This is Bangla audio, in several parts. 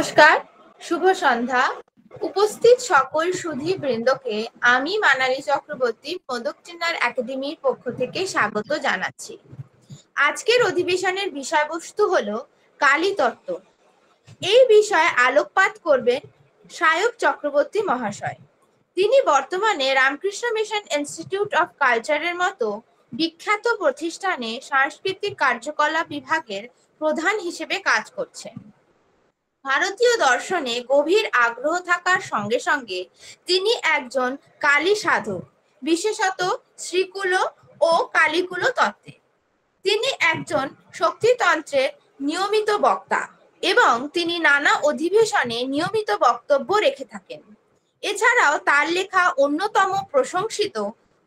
নমস্কার, শুভ সন্ধ্যা। উপস্থিত সকল সুধীবৃন্দকে আমি মানালি চক্রবর্তী মোদক চিন্নার একাডেমির পক্ষ থেকে স্বাগত জানাচ্ছি। আজকের অধিবেশনের বিষয়বস্তু হলো কালী তত্ত্ব। এই বিষয়ে আলোকপাত করবেন সায়ক চক্রবর্তী মহাশয়। তিনি বর্তমানে রামকৃষ্ণ মিশন ইনস্টিটিউট অফ কালচারের মতো বিখ্যাত প্রতিষ্ঠানে সাংস্কৃতিক কার্যকলাপ বিভাগের প্রধান হিসেবে কাজ করছেন। ভারতীয় দর্শনে গভীর আগ্রহ থাকার সঙ্গে সঙ্গে তিনি একজন কালী সাধক, বিশেষত শ্রীকুল ও কালীকুল তত্ত্বে। তিনি একজন শক্তিতন্ত্রের নিয়মিত বক্তা এবং তিনি নানা অধিবেশনে নিয়মিত বক্তব্য রেখে থাকেন। এছাড়াও তার লেখা অন্যতম প্রশংসিত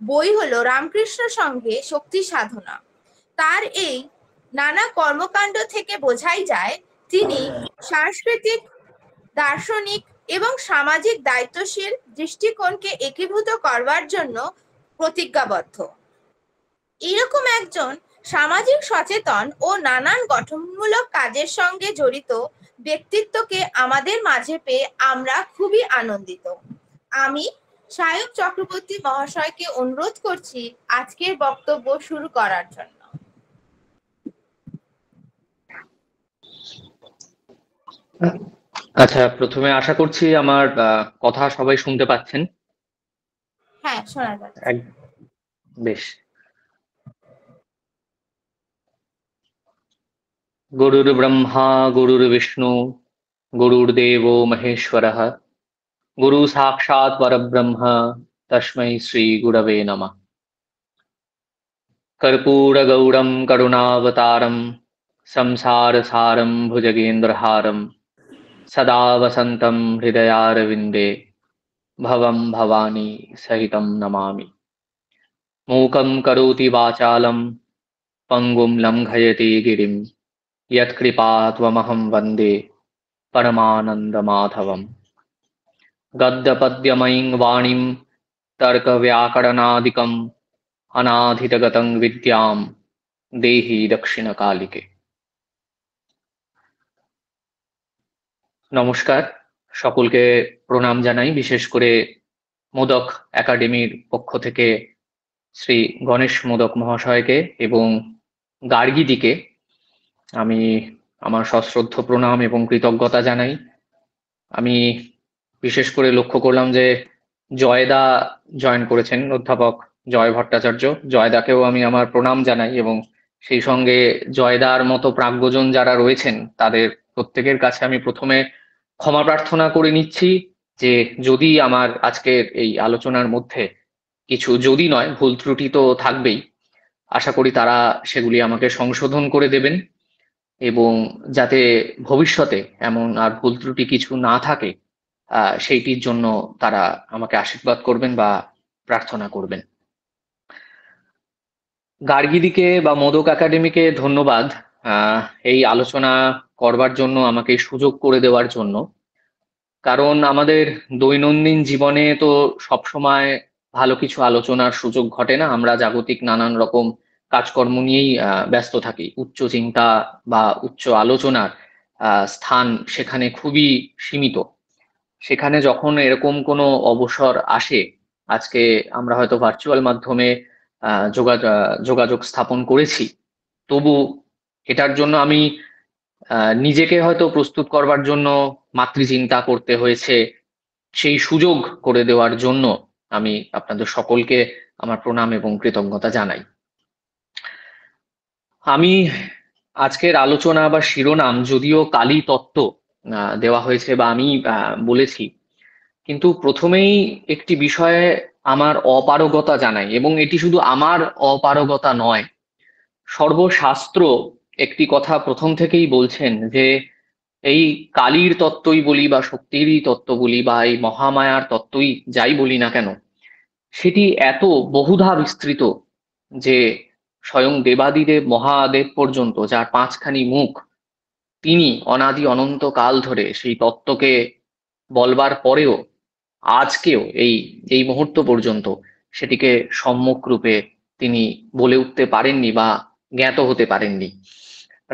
বই হলো রামকৃষ্ণ সঙ্গে শক্তি সাধনা। তার এই নানা কর্মকাণ্ড থেকে বোঝাই যায় তিনি সাংস্কৃতিক, দার্শনিক এবং সামাজিক দায়িত্বশীল দৃষ্টিকোণকে একীভূত করবার জন্য প্রতিজ্ঞাবদ্ধ। এরকম একজন সামাজিক সচেতন ও নানান গঠনমূলক কাজের সঙ্গে জড়িত ব্যক্তিত্বকে আমাদের মাঝে পেয়ে আমরা খুবই আনন্দিত। আমি সায়ক চক্রবর্তী মহাশয়কে অনুরোধ করছি আজকের বক্তব্য শুরু করার জন্য। আচ্ছা, প্রথমে আশা করছি আমার কথা সবাই শুনতে পাচ্ছেন। হ্যাঁ, শোনা যাচ্ছে। বেশ। গুরুর ব্রহ্মা গুরুর বিষ্ণু গুরুর্দেব মহেশ্বরঃ গুরু সাক্ষাৎ পরব্রহ্ম তস্मै শ্রী গুরবে নমঃ। কর্পূর গৌরম করুণাবতারম সংসার সারম ভুজগেন্দ্রহারম সদা বসন্তম হৃদয়ারবিন্দে ভবম ভবানী সহিতম নমামি। मूकं करोति वाचालं पङ्गुं लङ्घयति गिरिं यत्कृपात्वमहं वन्दे परमानन्दमाधवम्। गद्यपद्यमयीं वाणीं तर्कव्याकरणादिकम् अनाधितगतं विद्यां देहि दक्षिणकालिके। নমস্কার, সকলকে প্রণাম জানাই। বিশেষ করে মোদক একাডেমির পক্ষ থেকে শ্রী গণেশ মোদক মহাশয়কে এবং গার্গীদিকে আমি আমার সশ্রদ্ধ প্রণাম এবং কৃতজ্ঞতা জানাই। আমি বিশেষ করে লক্ষ্য করলাম যে জয়দা জয়েন করেছেন, অধ্যাপক জয় ভট্টাচার্য। জয়দাকেও আমি আমার প্রণাম জানাই এবং সেই সঙ্গে জয়দার মতো প্রাজ্ঞজন যারা রয়েছেন তাদের প্রত্যেকের কাছে আমি প্রথমে ক্ষমা প্রার্থনা করে নিচ্ছি যে যদি আমার আজকের এই আলোচনার মধ্যে কিছু, যদি নয় ভুল ত্রুটি তো থাকবেই, আশা করি তারা সেগুলি আমাকে সংশোধন করে দেবেন এবং যাতে ভবিষ্যতে এমন আর ভুল ত্রুটি কিছু না থাকে সেইটির জন্য তারা আমাকে আশীর্বাদ করবেন বা প্রার্থনা করবেন। গার্গীদিকে বা মোদক একাডেমিকে ধন্যবাদ এই আলোচনা করবার জন্য, আমাকে সুযোগ করে দেওয়ার জন্য। কারণ আমাদের দৈনন্দিন জীবনে তো সবসময় ভালো কিছু আলোচনার সুযোগ ঘটে না। আমরা জাগতিক নানান রকম কাজকর্ম নিয়েই ব্যস্ত থাকি। উচ্চ চিন্তা বা উচ্চ আলোচনার স্থান সেখানে খুবই সীমিত। সেখানে যখন এরকম কোনো অবসর আসে, আজকে আমরা হয়তো ভার্চুয়াল মাধ্যমে যোগাযোগ স্থাপন করেছি, তবু এটার জন্য আমি নিজেকে হয়তো প্রস্তুত করবার জন্য মাতৃচিন্তা করতে হয়েছে। সেই সুযোগ করে দেওয়ার জন্য আমি আপনাদের সকলকে আমার প্রণাম এবং কৃতজ্ঞতা জানাই। আমি আজকের আলোচনা বা শিরোনাম যদিও কালী তত্ত্ব দেওয়া হয়েছে বা আমি বলেছি, কিন্তু প্রথমেই একটি বিষয়ে আমার অপারগতা জানাই, এবং এটি শুধু আমার অপারগতা নয়, সর্বশাস্ত্র একটি কথা প্রথম থেকেই বলছেন যে এই কালীর তত্ত্বই বলি বা শক্তিরই তত্ত্ব বলি বা এই মহামায়ার তত্ত্বই যাই বলি না কেন, সেটি এত বহুধা বিস্তৃত যে স্বয়ং দেবাদিদেব মহাদেব পর্যন্ত, যার পাঁচখানি মুখ, তিনি অনাদি অনন্ত কাল ধরে সেই তত্ত্বকে বলবার পরেও আজকেও এই মুহূর্ত পর্যন্ত সেটিকে সম্যক রূপে তিনি বলে উঠতে পারেননি বা জ্ঞাত হতে পারেননি।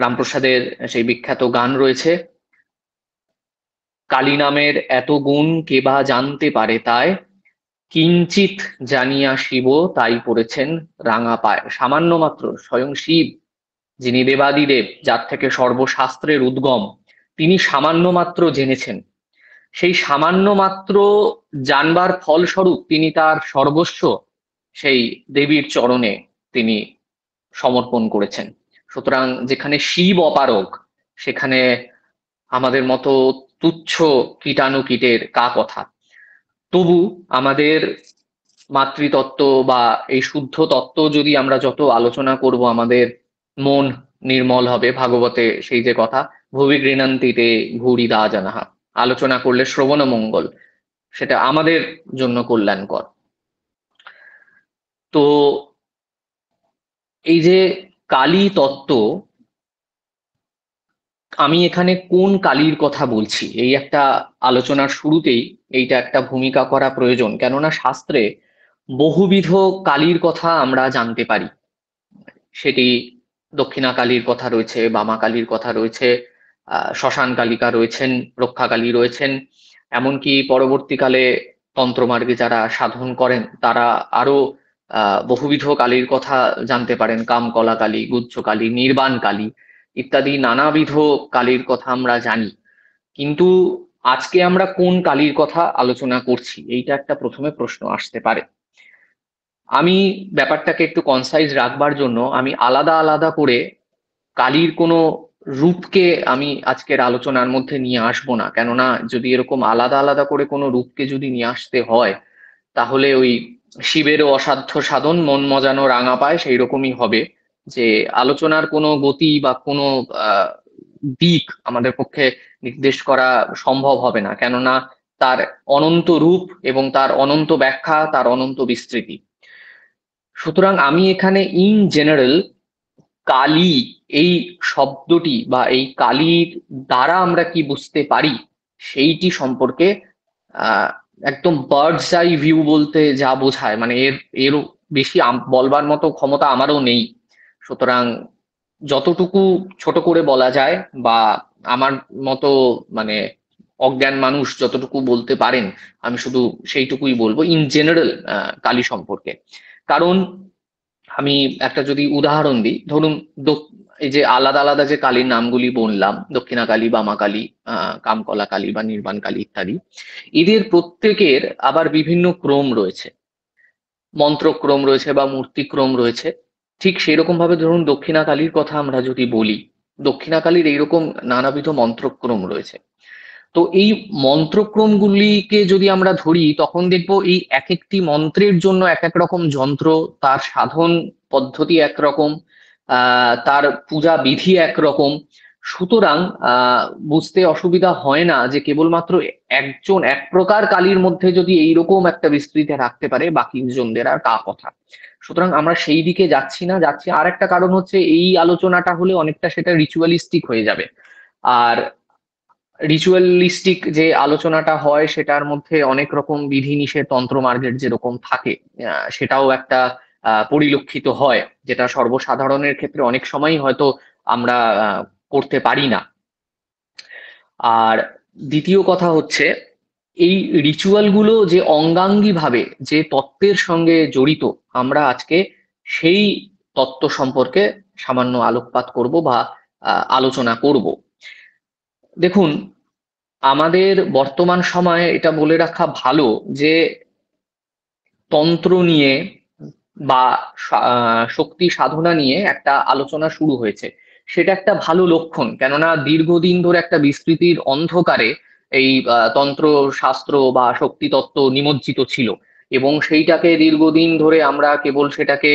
রামপ্রসাদের সেই বিখ্যাত গান রয়েছে, কালী নামের এত গুণ কে বা জানতে পারে তাই, কিঞ্চিত জানিয়া শিব তাই পড়েছেন রাঙা পায়। সামান্য মাত্র স্বয়ং শিব, যিনি দেবাদিদেব, যার থেকে সর্বশাস্ত্রের উদ্গম, তিনি সামান্য মাত্র জেনেছেন। সেই সামান্য মাত্র জানবার ফলস্বরূপ তিনি তার সর্বস্ব সেই দেবীর চরণে তিনি সমর্পণ করেছেন। সুতরাং যেখানে শিব অপারগ, সেখানে আমাদের মতো তুচ্ছ কীটাণু কীটের কা কথা। তবু আমাদের মাতৃতত্ত্ব বা এই শুদ্ধ তত্ত্ব যদি আমরা যত আলোচনা করব, আমাদের মন নির্মল হবে। ভাগবতে সেই যে কথা, ভুবি গৃণন্তিতে ভূরিদা জানাহা, আলোচনা করলে শ্রবণ মঙ্গল, সেটা আমাদের জন্য কল্যাণকর। তো এই যে কালী তত্ত্ব, আমি এখানে কোন কালীর কথা বলছি এই একটা আলোচনার শুরুতেই এইটা একটা ভূমিকা করা প্রয়োজন, কেননা শাস্ত্রে বহুবিধ কালীর কথা আমরা জানতে পারি। সেটি দক্ষিণা কালীর কথা রয়েছে, বামা কালীর কথা রয়েছে, শ্মশান কালিকা রয়েছেন, রক্ষা কালী রয়েছেন, এমনকি পরবর্তীকালে তন্ত্রমার্গে যারা সাধন করেন তারা আরো বহুবিধ কালীর কথা জানতে পারেন, কামকলা কালী, গুজ্জ কালী, নির্বাণ কালী ইত্যাদি নানাবিধ কালীর কথা আমরা জানি। কিন্তু আজকে আমরা কোন কালীর কথা আলোচনা করছি, এইটা একটা প্রথমে প্রশ্ন আসতে পারে। আমি ব্যাপারটাকে একটু কনসাইজ রাখবার জন্য আমি আলাদা আলাদা করে কালীর কোনো রূপকে আমি আজকের আলোচনার মধ্যে নিয়ে আসবো না, কেননা যদি এরকম আলাদা আলাদা করে কোনো রূপকে যদি নিয়ে আসতে হয়, তাহলে ওই শিবেরও অসাধ্য সাধন মন মজানো রাঙা পায় সেই রকমই হবে, যে আলোচনার কোনো গতি বা কোনো দিক আমাদের পক্ষে নির্দেশ করা সম্ভব হবে না, কেননা তার অনন্ত রূপ এবং তার অনন্ত ব্যাখ্যা, তার অনন্ত বিস্তৃতি। সুতরাং আমি এখানে ইন জেনারেল কালী এই শব্দটি বা এই কালীর দ্বারা আমরা কি বুঝতে পারি সেইটি সম্পর্কে আহ একদম বার্ডস আই ভিউ বলতে যা বোঝায়, মানে এর বেশি বলবার মতো ক্ষমতা আমারও নেই। সুতরাং যতটুকু ছোট করে বলা যায়, বা আমার মতো মানে অজ্ঞান মানুষ যতটুকু বলতে পারেন, আমি শুধু সেইটুকুই বলবো ইন জেনারেল কালী সম্পর্কে। কারণ আমি একটা যদি উদাহরণ দিই, ধরুন এই যে আলাদা আলাদা যে কালীর নামগুলি বললাম, দক্ষিণা কালী, বামা কালী, কামকলা কালী বা নির্বাণ কালী ইত্যাদি, এদের প্রত্যেকের আবার বিভিন্ন ক্রম রয়েছে, মন্ত্রক্রম রয়েছে বা মূর্তিক্রম রয়েছে। ঠিক সেরকম ভাবে ধরুন দক্ষিণা কালীর কথা আমরা যদি বলি, দক্ষিণা কালীর এইরকম নানাবিধ মন্ত্রক্রম রয়েছে। তো এই মন্ত্রক্রমগুলিকে যদি আমরা ধরি, তখন দেখবো এই এক একটি মন্ত্রের জন্য এক এক রকম যন্ত্র, তার সাধন পদ্ধতি একরকম, তার পূজা বিধি একরকম। সুতরাং বুঝতে অসুবিধা হয় না যে কেবলমাত্র একজন এক প্রকার কালীর মধ্যে যদি এইরকম একটা বিস্তৃতি রাখতে পারে, বাকি জনদের আর কা কথা। সুতরাং আমরা সেই দিকে যাচ্ছি না, যাচ্ছি আর একটা কারণ হচ্ছে এই আলোচনাটা হলে অনেকটা সেটা রিচুয়ালিস্টিক হয়ে যাবে। আর রিচুয়ালিস্টিক যে আলোচনাটা হয় সেটার মধ্যে অনেক রকম বিধিনিষেধ তন্ত্রমার্গের যেরকম থাকে, সেটাও একটা পরিলক্ষিত হয়, যেটা সর্বসাধারণের ক্ষেত্রে অনেক সময়ই হয়তো আমরা করতে পারি না। আর দ্বিতীয় কথা হচ্ছে, এই রিচুয়ালগুলো যে অঙ্গাঙ্গী ভাবে যে তত্ত্বের সঙ্গে জড়িত, আমরা আজকে সেই তত্ত্ব সম্পর্কে সামান্য আলোকপাত করব বা আলোচনা করব। দেখুন, আমাদের বর্তমান সময়ে এটা বলে রাখা ভালো যে তন্ত্র নিয়ে বা শক্তি সাধনা নিয়ে একটা আলোচনা শুরু হয়েছে, সেটা একটা ভালো লক্ষণ। কেননা দীর্ঘদিন ধরে একটা বিস্তৃতির অন্ধকারে এই তন্ত্র শাস্ত্র বা শক্তি তত্ত্ব নিমজ্জিত ছিল, এবং সেইটাকে দীর্ঘদিন ধরে আমরা কেবল সেটাকে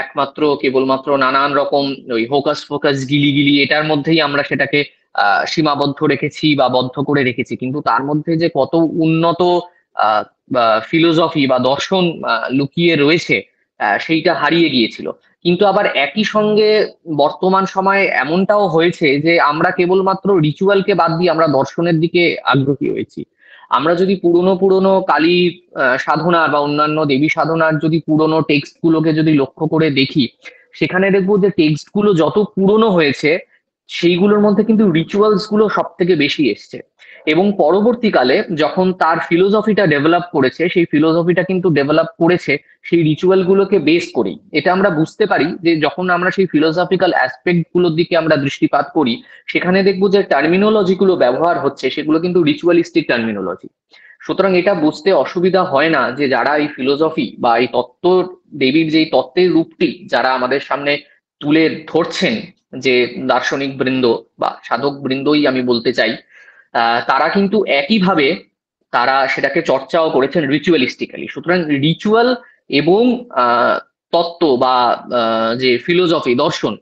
একমাত্র কেবলমাত্র নানান রকম ওই হোকাস ফোকাস গিলিগিলি এটার মধ্যেই আমরা সেটাকে সীমাবদ্ধ রেখেছি বা বদ্ধ করে রেখেছি, কিন্তু তার মধ্যে যে কত উন্নত ফিলোসফি বা দর্শন লুকিয়ে রয়েছে সেইটা হারিয়ে গিয়েছিল। কিন্তু আবার একই সঙ্গে বর্তমান সময়ে এমনটাও হয়েছে যে আমরা কেবলমাত্র রিচুয়ালকে বাদ দিয়ে আমরা দর্শনের দিকে আগ্রহী হয়েছি। আমরা যদি পুরনো পুরনো কালী সাধনার বা অন্যান্য দেবী সাধনার যদি পুরনো টেক্সট গুলোকে যদি লক্ষ্য করে দেখি, সেখানে দেখবো যে টেক্সট গুলো যত পুরনো হয়েছে সেইগুলোর মধ্যে কিন্তু রিচুয়ালস গুলো সব থেকে বেশি এসছে। এবং পরবর্তীকালে যখন তার ফিলোসফিটা ডেভেলপ করেছে, সেই ফিলোসফিটা কিন্তু ডেভেলপ করেছে সেই রিচুয়াল গুলোকে বেস করেই। এটা আমরা বুঝতে পারি যে যখন আমরা সেই ফিলোসফিক্যাল অ্যাসপেক্ট গুলোর দিকে আমরা দৃষ্টিপাত করি, সেখানে দেখবো যে টার্মিনোলজি গুলো ব্যবহার হচ্ছে সেগুলো কিন্তু রিচুয়ালিস্টিক টার্মিনোলজি। সুতরাং এটা বুঝতে অসুবিধা হয় না যে যারা এই ফিলোসফি বা এই তত্ত্ব, দেবীর যে তত্ত্বের রূপটি যারা আমাদের সামনে তুলে ধরছেন, যে দার্শনিক বৃন্দ বা সাধক বৃন্দই আমি বলতে চাই, তারা কিন্তু একইভাবে তারা সেটাকে চর্চাও করেছেন রিচুয়ালিস্টিক্যালি। সুতরাং রিচুয়াল এবং তত্ত্ব বা যে ফিলোসফি দর্শন,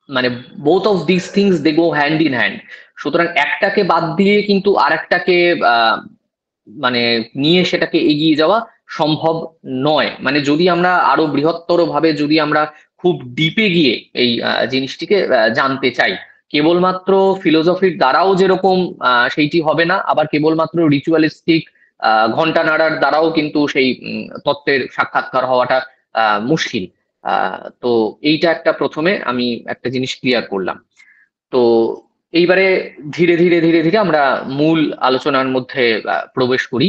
মানে both of this things they go hand in hand. সুতরাং একটাকে বাদ দিয়ে কিন্তু আরেকটাকে মানে নিয়ে সেটাকে এগিয়ে যাওয়া সম্ভব নয়। মানে যদি আমরা আরো বৃহত্তর ভাবে যদি আমরা খুব ডিপে গিয়ে এই জিনিসটিকে জানতে চাই, কেবলমাত্র ফিলোসফির দ্বারাও যেরকম সেইটি হবে না, আবার কেবলমাত্র রিচুয়ালিস্টিক ঘন্টা নাড়ার দ্বারাও কিন্তু সেই তত্ত্বের সাক্ষাৎকার হওয়াটা মুশকিল। তো এইটা একটা প্রথমে আমি একটা জিনিস ক্লিয়ার করলাম। তো এইবারে ধীরে ধীরে ধীরে ধীরে আমরা মূল আলোচনার মধ্যে প্রবেশ করি।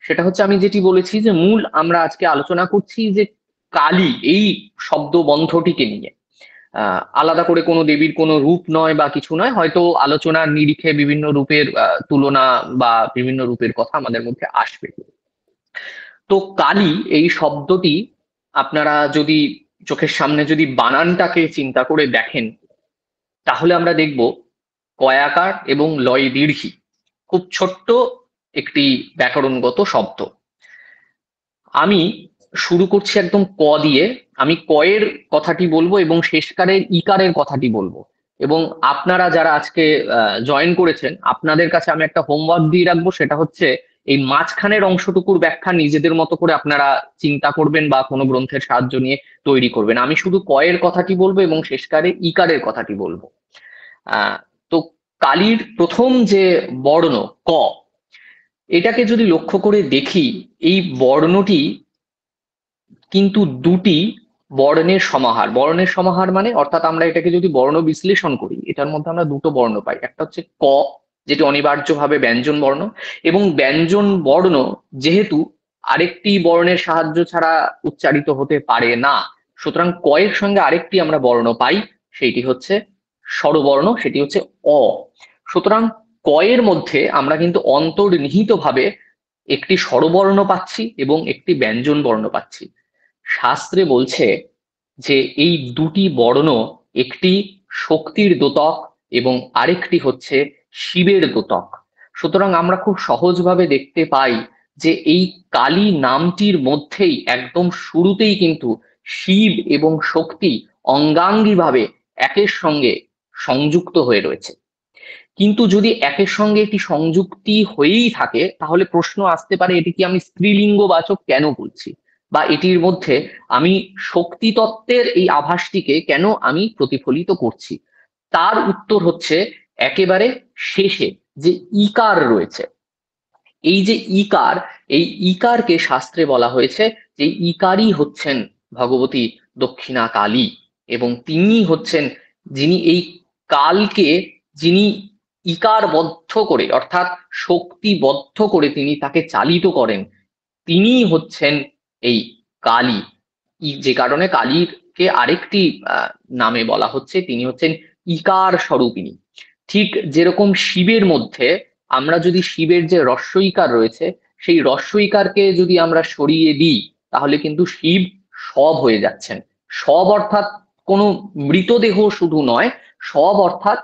সেটা হচ্ছে আমি যেটি বলেছি যে মূল আমরা আজকে আলোচনা করছি যে কালী এই শব্দ বন্ধটিকে নিয়ে। আলাদা করে কোনো দেবীর কোনো রূপ নয় বা কিছু নয়, হয়তো আলোচনার নিরিখে বিভিন্ন রূপের তুলনা বা বিভিন্ন রূপের কথা আমাদের মধ্যে আসবে। তো কালী এই শব্দটি আপনারা যদি চোখের সামনে যদি বানানটাকে চিন্তা করে দেখেন, তাহলে আমরা দেখব কয়াকার এবং লয় দীর্ঘি, খুব ছোট্ট একটি ব্যাকরণগত শব্দ। আমি শুরু করছি একদম ক দিয়ে। আমি কয়ের কথাটি বলবো এবং শেষকারের ইকারের কথাটি বলবো। এবং আপনারা যারা আজকে জয়েন করেছেন, আপনাদের কাছে আমি একটা হোমওয়ার্ক দিয়ে রাখবো, সেটা হচ্ছে এই মাঝখানের অংশটুকুর ব্যাখ্যা নিজেদের মতো করে আপনারা চিন্তা করবেন বা কোনো গ্রন্থের সাহায্য নিয়ে তৈরি করবেন। আমি শুধু কয়ের কথাটি বলবো এবং শেষকারে ইকারের কথাটি বলবো। আহ তো কালির প্রথম যে বর্ণ ক, এটাকে যদি লক্ষ্য করে দেখি, এই বর্ণটি কিন্তু দুটি বর্ণের সমাহার। বর্ণের সমাহার মানে অর্থাৎ আমরা এটাকে যদি বর্ণ বিশ্লেষণ করি, এটার মধ্যে আমরা দুটো বর্ণ পাই। একটা হচ্ছে ক, যেটি অনিবার্যভাবে ব্যঞ্জন বর্ণ, এবং ব্যঞ্জন বর্ণ যেহেতু আরেকটি বর্ণের সাহায্য ছাড়া উচ্চারিত হতে পারে না, সুতরাং ক এর সঙ্গে আরেকটি আমরা বর্ণ পাই, সেইটি হচ্ছে স্বরবর্ণ, সেটি হচ্ছে অ। সুতরাং ক এর মধ্যে আমরা কিন্তু অন্তর্নিহিত ভাবে একটি স্বরবর্ণ পাচ্ছি এবং একটি ব্যঞ্জন বর্ণ পাচ্ছি। শাস্ত্রে বলছে যে এই দুটি বর্ণ, একটি শক্তির দ্যোতক এবং আরেকটি হচ্ছে শিবের দ্যোতক। সুতরাং আমরা খুব সহজভাবে দেখতে পাই যে এই কালী নামটির মধ্যেই একদম শুরুতেই কিন্তু শিব এবং শক্তি অঙ্গাঙ্গিভাবে একের সঙ্গে সংযুক্ত হয়ে রয়েছে। কিন্তু যদি একের সঙ্গে একটি সংযুক্তি হয়েই থাকে, তাহলে প্রশ্ন আসতে পারে এটি কি আমি স্ত্রীলিঙ্গবাচক কেন বলছি, বা এটির মধ্যে আমি শক্তি তত্ত্বের এই আভাসটিকে কেন আমি প্রতিফলিত করছি। তার উত্তর হচ্ছে একেবারে শেষে যে ইকার রয়েছে। এই যে ইকার, এই ইকারকে শাস্ত্রে বলা হয়েছে যে ইকারই হচ্ছেন ভগবতী দক্ষিণা কালী, এবং তিনি হচ্ছেন যিনি এই কালকে, যিনি ইকারবদ্ধ করে অর্থাৎ শক্তিবদ্ধ করে তিনি তাকে চালিত করেন, তিনি হচ্ছেন এই কালী। যে কারণে কালীকে আরেকটি নামে বলা হচ্ছে, তিনি হচ্ছেন ইকার স্বরূপিণী। ঠিক যেরকম শিবের মধ্যে আমরা যদি শিবের যে রস্বইকার রয়েছে, সেই রস্বইকারকে যদি আমরা সরিয়ে দিই, তাহলে কিন্তু শিব সব হয়ে যাচ্ছেন। সব অর্থাৎ কোনো মৃতদেহ শুধু নয়, সব অর্থাৎ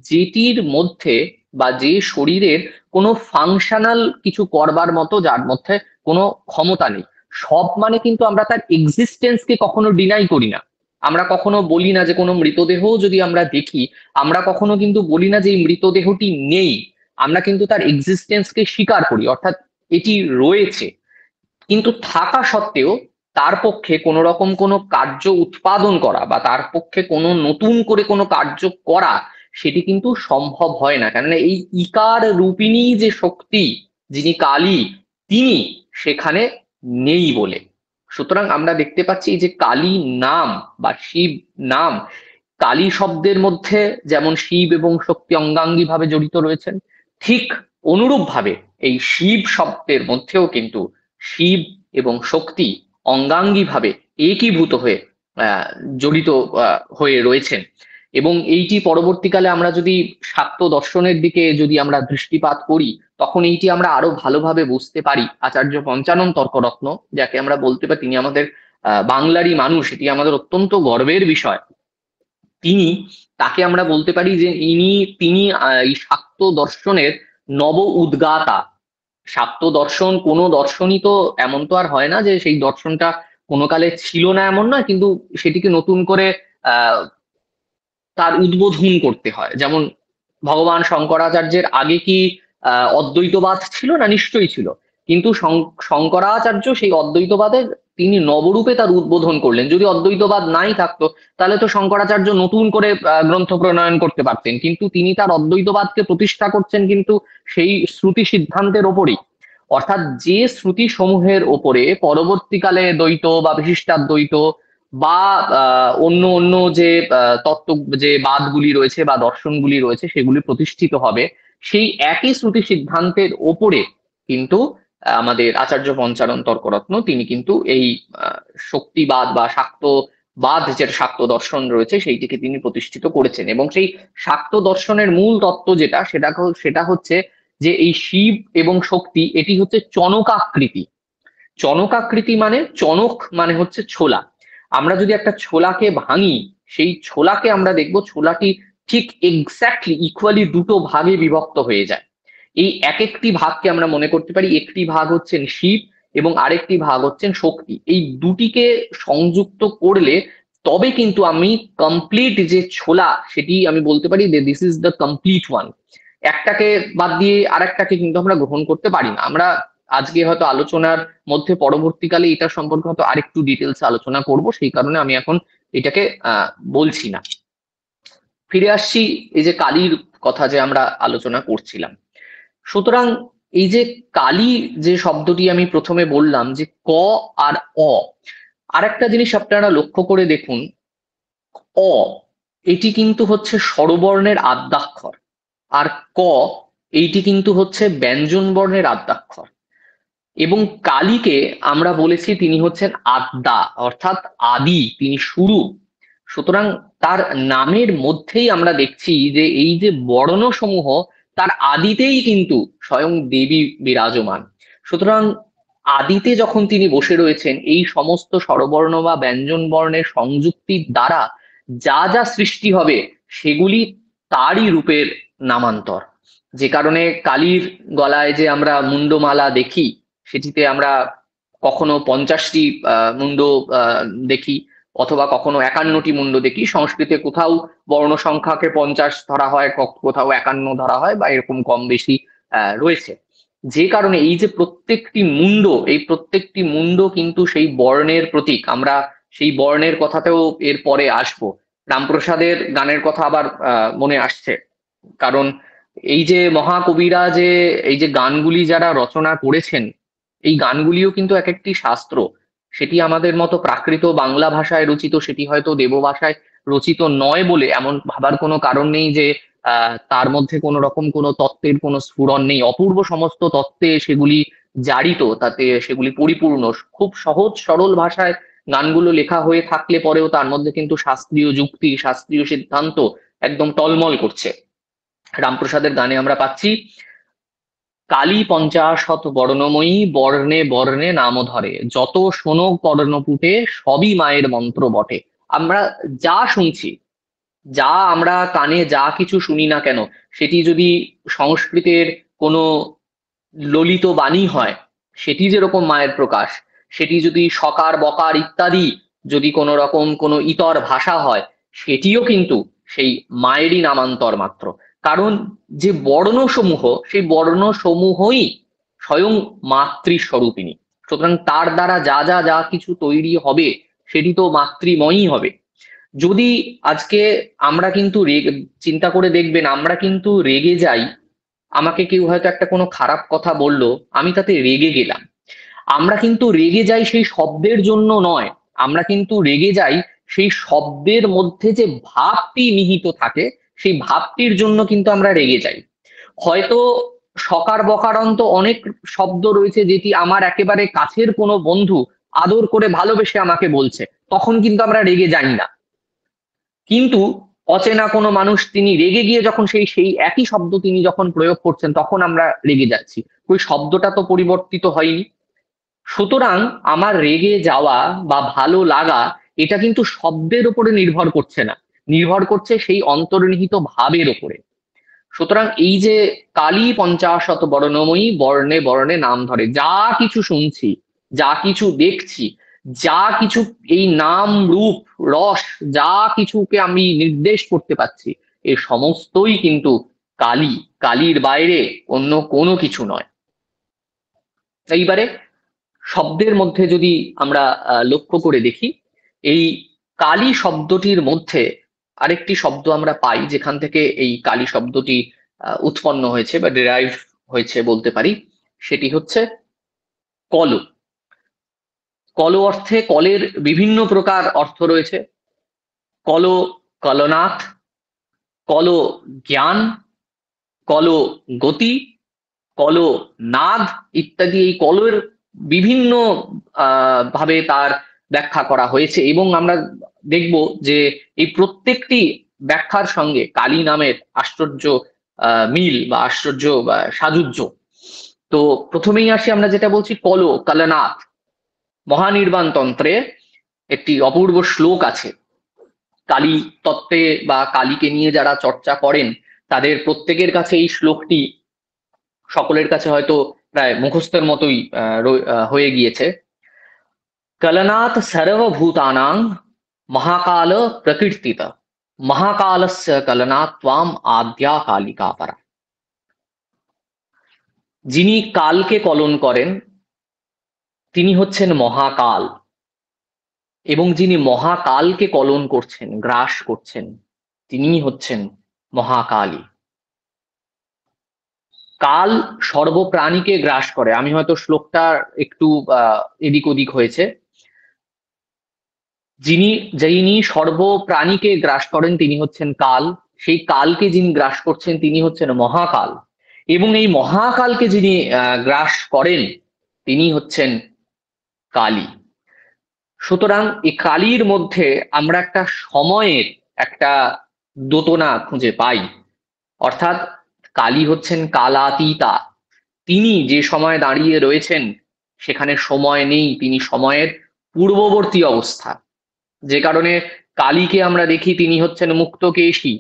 যেটির মধ্যে বা যে শরীরের কোনো ফাংশনাল কিছু করবার মতো, যার মধ্যে কোনো ক্ষমতা নেই। সব মানে কিন্তু আমরা তার এক্সিস্টেন্সকে কখনো ডিনাই করি না। আমরা কখনো বলি না যে কোনো মৃতদেহ যদি আমরা দেখি, আমরা কখনো কিন্তু বলি না যে এই মৃতদেহটি নেই। আমরা কিন্তু তার এক্সিস্টেন্সকে স্বীকার করি, অর্থাৎ এটি রয়েছে। কিন্তু থাকা সত্ত্বেও তার পক্ষে কোনো রকম কোনো কার্য উৎপাদন করা বা তার পক্ষে কোনো নতুন করে কোনো কার্য করা, সেটি কিন্তু সম্ভব হয় না। কেননা এই ইকার রূপিণী যে শক্তি, যিনি কালী, তিনি সেখানে নেই বলে। সুতরাং আমরা দেখতে পাচ্ছি যে কালী নাম বা শিব নাম, কালী শব্দের মধ্যে যেমন শিব এবং শক্তি অঙ্গাঙ্গী ভাবে জড়িত রয়েছেন, ঠিক অনুরূপ ভাবে এই শিব শব্দের মধ্যেও কিন্তু শিব এবং শক্তি অঙ্গাঙ্গী ভাবে একীভূত হয়ে আহ, জড়িত হয়ে রয়েছেন। এবং এইটি পরবর্তীকালে আমরা যদি শাক্ত দর্শনের দিকে যদি আমরা দৃষ্টিপাত করি, তখন এইটি আমরা আরো ভালোভাবে বুঝতে পারি। আচার্য পঞ্চানন তর্করত্ন, যাকে আমরা বলতে পারি তিনি আমাদের বাংলারই মানুষ, এটি আমাদের অত্যন্ত গর্বের বিষয়। তিনি, তাকে আমরা বলতে পারি যে তিনি এই শাক্ত দর্শনের নব উদ্গাতা। শাক্ত দর্শন, কোনো দর্শনই তো এমন তো আর হয় না যে সেই দর্শনটা কোনো কালে ছিল না, এমন নয়, কিন্তু সেটিকে নতুন করে আহ তার উদ্বোধন করতে হয়। যেমন ভগবান শঙ্করাচার্যের আগে কি অদ্বৈতবাদ ছিল না? নিশ্চয়ই ছিল। কিন্তু শঙ্করাচার্য সেই অদ্বৈতবাদের তিনি নবরূপে তার উদ্বোধন করলেন। যদি অদ্বৈতবাদ নাই থাকতো, তাহলে তো শঙ্করাচার্য নতুন করে গ্রন্থ প্রণয়ন করতে পারতেন, কিন্তু তিনি তার অদ্বৈতবাদকে প্রতিষ্ঠা করছেন কিন্তু সেই শ্রুতি সিদ্ধান্তের ওপরেই। অর্থাৎ যে শ্রুতি সমূহের ওপরে পরবর্তীকালে দ্বৈত বা বিশিষ্টাদ্বৈত বা অন্য অন্য যে তত্ত্ব, যে বাদগুলি রয়েছে বা দর্শনগুলি রয়েছে, সেগুলি প্রতিষ্ঠিত হবে, সেই একই শ্রুতি সিদ্ধান্তের ওপরে কিন্তু আমাদের আচার্য পঞ্চানন তর্করত্ন তিনি কিন্তু এই শক্তিবাদ বা শাক্তবাদ, যেটা শাক্ত দর্শন রয়েছে, সেইটিকে তিনি প্রতিষ্ঠিত করেছেন। এবং সেই শাক্ত দর্শনের মূল তত্ত্ব যেটা, সেটা হচ্ছে যে এই শিব এবং শক্তি এটি হচ্ছে চনকাকৃতি। চনকাকৃতি মানে, চনক মানে হচ্ছে ছোলা। আমরা যদি একটা ছোলাকে ভাঙি, সেই ছোলাকে আমরা দেখব ছোলাটি ঠিক এক্স্যাক্টলি ইকুয়ালি দুটো ভাগে বিভক্ত হয়ে যায়। এই এক একটি ভাগকে আমরা মনে করতে পারি, একটি ভাগ হচ্ছেন শিব এবং আরেকটি ভাগ হচ্ছেন শক্তি। এই দুটিকে সংযুক্ত করলে তবে কিন্তু আমি কমপ্লিট যে ছোলা, সেটি আমি বলতে পারি যে this is the complete one. একটাকে বাদ দিয়ে আরেকটাকে কিন্তু আমরা গ্রহণ করতে পারি না। আমরা আজকে হয়তো আলোচনার মধ্যে পরবর্তীকালে এটা সম্পর্কে হয়তো আরেকটু ডিটেলস আলোচনা করব, সেই কারণে আমি এখন এটাকে বলছি না। ফিরে আসছি এই যে কালীর কথা যে আমরা আলোচনা করছিলাম। সুতরাং এই যে কালী যে শব্দটি আমি প্রথমে বললাম যে ক আর অ, আরেকটা জিনিস আপনারা লক্ষ্য করে দেখুন, অ এটি কিন্তু হচ্ছে স্বরবর্ণের আদ্যাক্ষর, আর ক এইটি কিন্তু হচ্ছে ব্যঞ্জন বর্ণের আদ্যাক্ষর। এবং কালীকে আমরা বলেছি তিনি হচ্ছেন আদ্যা, অর্থাৎ আদি, তিনি শুরু। সুতরাং তার নামের মধ্যেই আমরা দেখছি যে এই যে বর্ণসমূহ, তার আদিতেই কিন্তু স্বয়ং দেবী বিরাজমান। সুতরাং আদিতে যখন তিনি বসে রয়েছেন, এই সমস্ত স্বরবর্ণ বা ব্যঞ্জন বর্ণের সংযুক্তির দ্বারা যা যা সৃষ্টি হবে, সেগুলি তারই রূপের নামান্তর। যে কারণে কালীর গলায় যে আমরা মুন্ডমালা দেখি, সেটিতে আমরা কখনো 50টি মুন্ড দেখি, অথবা কখনো 51টি মুন্ড দেখি। সংস্কৃতে কোথাও বর্ণ সংখ্যাকে 50 ধরা হয়, কোথাও 51 ধরা হয়, বা এরকম কম বেশি রয়েছে। যে কারণে এই যে প্রত্যেকটি মুন্ড, এই প্রত্যেকটি মুন্ড কিন্তু সেই বর্ণের প্রতীক। আমরা সেই বর্ণের কথাতেও এর পরে আসবো। রামপ্রসাদের গানের কথা আবার মনে আসছে, কারণ এই যে মহাকবিরা যে এই যে গানগুলি যারা রচনা করেছেন, এই গানগুলিও কিন্তু এক একটি শাস্ত্র। সেটি আমাদের মতো প্রাকৃত বাংলা ভাষায় রচিত, সেটি হয়তো দেব ভাষায় রচিত নয় বলে এমন ভাবার কোনো কারণ নেই যে তার মধ্যে কোনো রকম কোনো তত্ত্বের কোনো স্ফুরণ নেই। অপূর্ব সমস্ত তত্ত্বে সেগুলি জারিত, তাতে সেগুলি পরিপূর্ণ। খুব সহজ সরল ভাষায় গানগুলো লেখা হয়ে থাকলে পরেও তার মধ্যে কিন্তু শাস্ত্রীয় যুক্তি, শাস্ত্রীয় সিদ্ধান্ত একদম টলমল করছে। রামপ্রসাদের গানে আমরা পাচ্ছি, কালী 50 বর্ণময়ী, বর্ণে বর্ণে নাম ধরে, যত শোনো কর্ণপুটে, সবই মায়ের মন্ত্র বটে। আমরা যা শুনছি, যা আমরা কানে যা কিছু শুনি না কেন, সেটি যদি সংস্কৃতের কোনো ললিত বাণী হয়, সেটি যেরকম মায়ের প্রকাশ। সেটি যদি সকার বকার ইত্যাদি যদি কোনো রকম কোনো ইতর ভাষা হয়, সেটিও কিন্তু সেই মায়েরই নামান্তর মাত্র। কারণ যে বর্ণসমূহ, সেই বর্ণসমূহই স্বয়ং মাতৃস্বরূপিণী। সুতরাং তার দ্বারা যা যা যা কিছু তৈরি হবে, সেটি তো মাতৃময়ই হবে। যদি আজকে আমরা কিন্তু চিন্তা করে দেখবেন, আমরা কিন্তু রেগে যাই। আমাকে কেউ হয়তো একটা কোনো খারাপ কথা বললো, আমি তাতে রেগে গেলাম। আমরা কিন্তু রেগে যাই সেই শব্দের জন্য নয়, আমরা কিন্তু রেগে যাই সেই শব্দের মধ্যে যে ভাবটি নিহিত থাকে সেই ভাবটির জন্য কিন্তু আমরা রেগে যাই। হয়তো সকার বকারন্ত অনেক শব্দ রয়েছে যেটি আমার একেবারে কাছের কোনো বন্ধু আদর করে ভালোবেসে আমাকে বলছে, তখন কিন্তু আমরা রেগে যাই না। কিন্তু অচেনা কোনো মানুষ তিনি রেগে গিয়ে যখন সেই সেই একই শব্দ তিনি যখন প্রয়োগ করছেন তখন আমরা রেগে যাচ্ছি, ওই শব্দটা তো পরিবর্তিত হয়নি। সুতরাং আমার রেগে যাওয়া বা ভালো লাগা এটা কিন্তু শব্দের উপরে নির্ভর করছে না, নির্ভর করছে সেই অন্তর্নিহিত ভাবের উপরে। সুতরাং এই যে কালী পঞ্চাশত বর্ণময়ী, বর্ণে বর্ণে নাম ধরে, যা কিছু শুনছি, যা কিছু দেখছি, যা কিছু এই নাম রূপ রস যা কিছুকে আমি নির্দেশ করতে পাচ্ছি, এ সমস্তই কিন্তু কালী, কালীর বাইরে অন্য কোনো কিছু নয়। এইবারে শব্দের মধ্যে যদি আমরা লক্ষ্য করে দেখি, এই কালী শব্দটির মধ্যে আরেকটি শব্দ আমরা পাই যেখান থেকে এই কালী শব্দটি উৎপন্ন হয়েছে বা ডিরাইভ হয়েছে বলতে পারি, সেটি হচ্ছে কল। কল অর্থে, কলের বিভিন্ন প্রকার অর্থ রয়েছে। কল কলনাথ, কল জ্ঞান, কল গতি, কল নাদ ইত্যাদি। এই কলের বিভিন্ন ভাবে তার ব্যাখ্যা করা হয়েছে এবং আমরা দেখব যে এই প্রত্যেকটি ব্যাখ্যার সঙ্গে কালী নামের আশ্চর্য মিল বা আশ্চর্য বা সাযুজ্য। তো প্রথমেই আসি, আমরা যেটা বলছি কল কালনাথ, মহানির্বাণ তন্ত্রে একটি অপূর্ব শ্লোক আছে। কালী তত্ত্বে বা কালীকে নিয়ে যারা চর্চা করেন তাদের প্রত্যেকের কাছে এই শ্লোকটি, সকলের কাছে হয়তো প্রায় মুখস্থের মতোই হয়ে গিয়েছে। কলনাথ সর্বভূতানাং মহাকাল প্রকীর্তিত, মহাকালস্য কলনাথ ত্বাম আদ্যা কালিকা পরা। যিনি কালকে কলন করেন তিনি হচ্ছেন মহাকাল, এবং যিনি মহাকালকে কলন করছেন, গ্রাস করছেন, তিনি হচ্ছেন মহাকালী। কাল সর্বপ্রাণীকে গ্রাস করে। আমি হয়তো শ্লোকটা একটু এদিক ওদিক হয়েছে। যিনি সর্বপ্রাণীকে গ্রাস করেন তিনি হচ্ছেন কাল, সেই কালকে যিনি গ্রাস করছেন তিনি হচ্ছেন মহাকাল, এবং এই মহাকালকে যিনি গ্রাস করেন তিনি হচ্ছেন কালী। সুতরাং এই কালীর মধ্যে আমরা একটা সময়ের একটা দোতনা খুঁজে পাই, অর্থাৎ কালী হচ্ছেন কালাতীতা। তিনি যে সময় দাঁড়িয়ে রয়েছেন সেখানে সময় নেই, তিনি সময়ের পূর্ববর্তী অবস্থা। যে কারণে কালীকে আমরা দেখি তিনি হচ্ছেন মুক্তকেশী,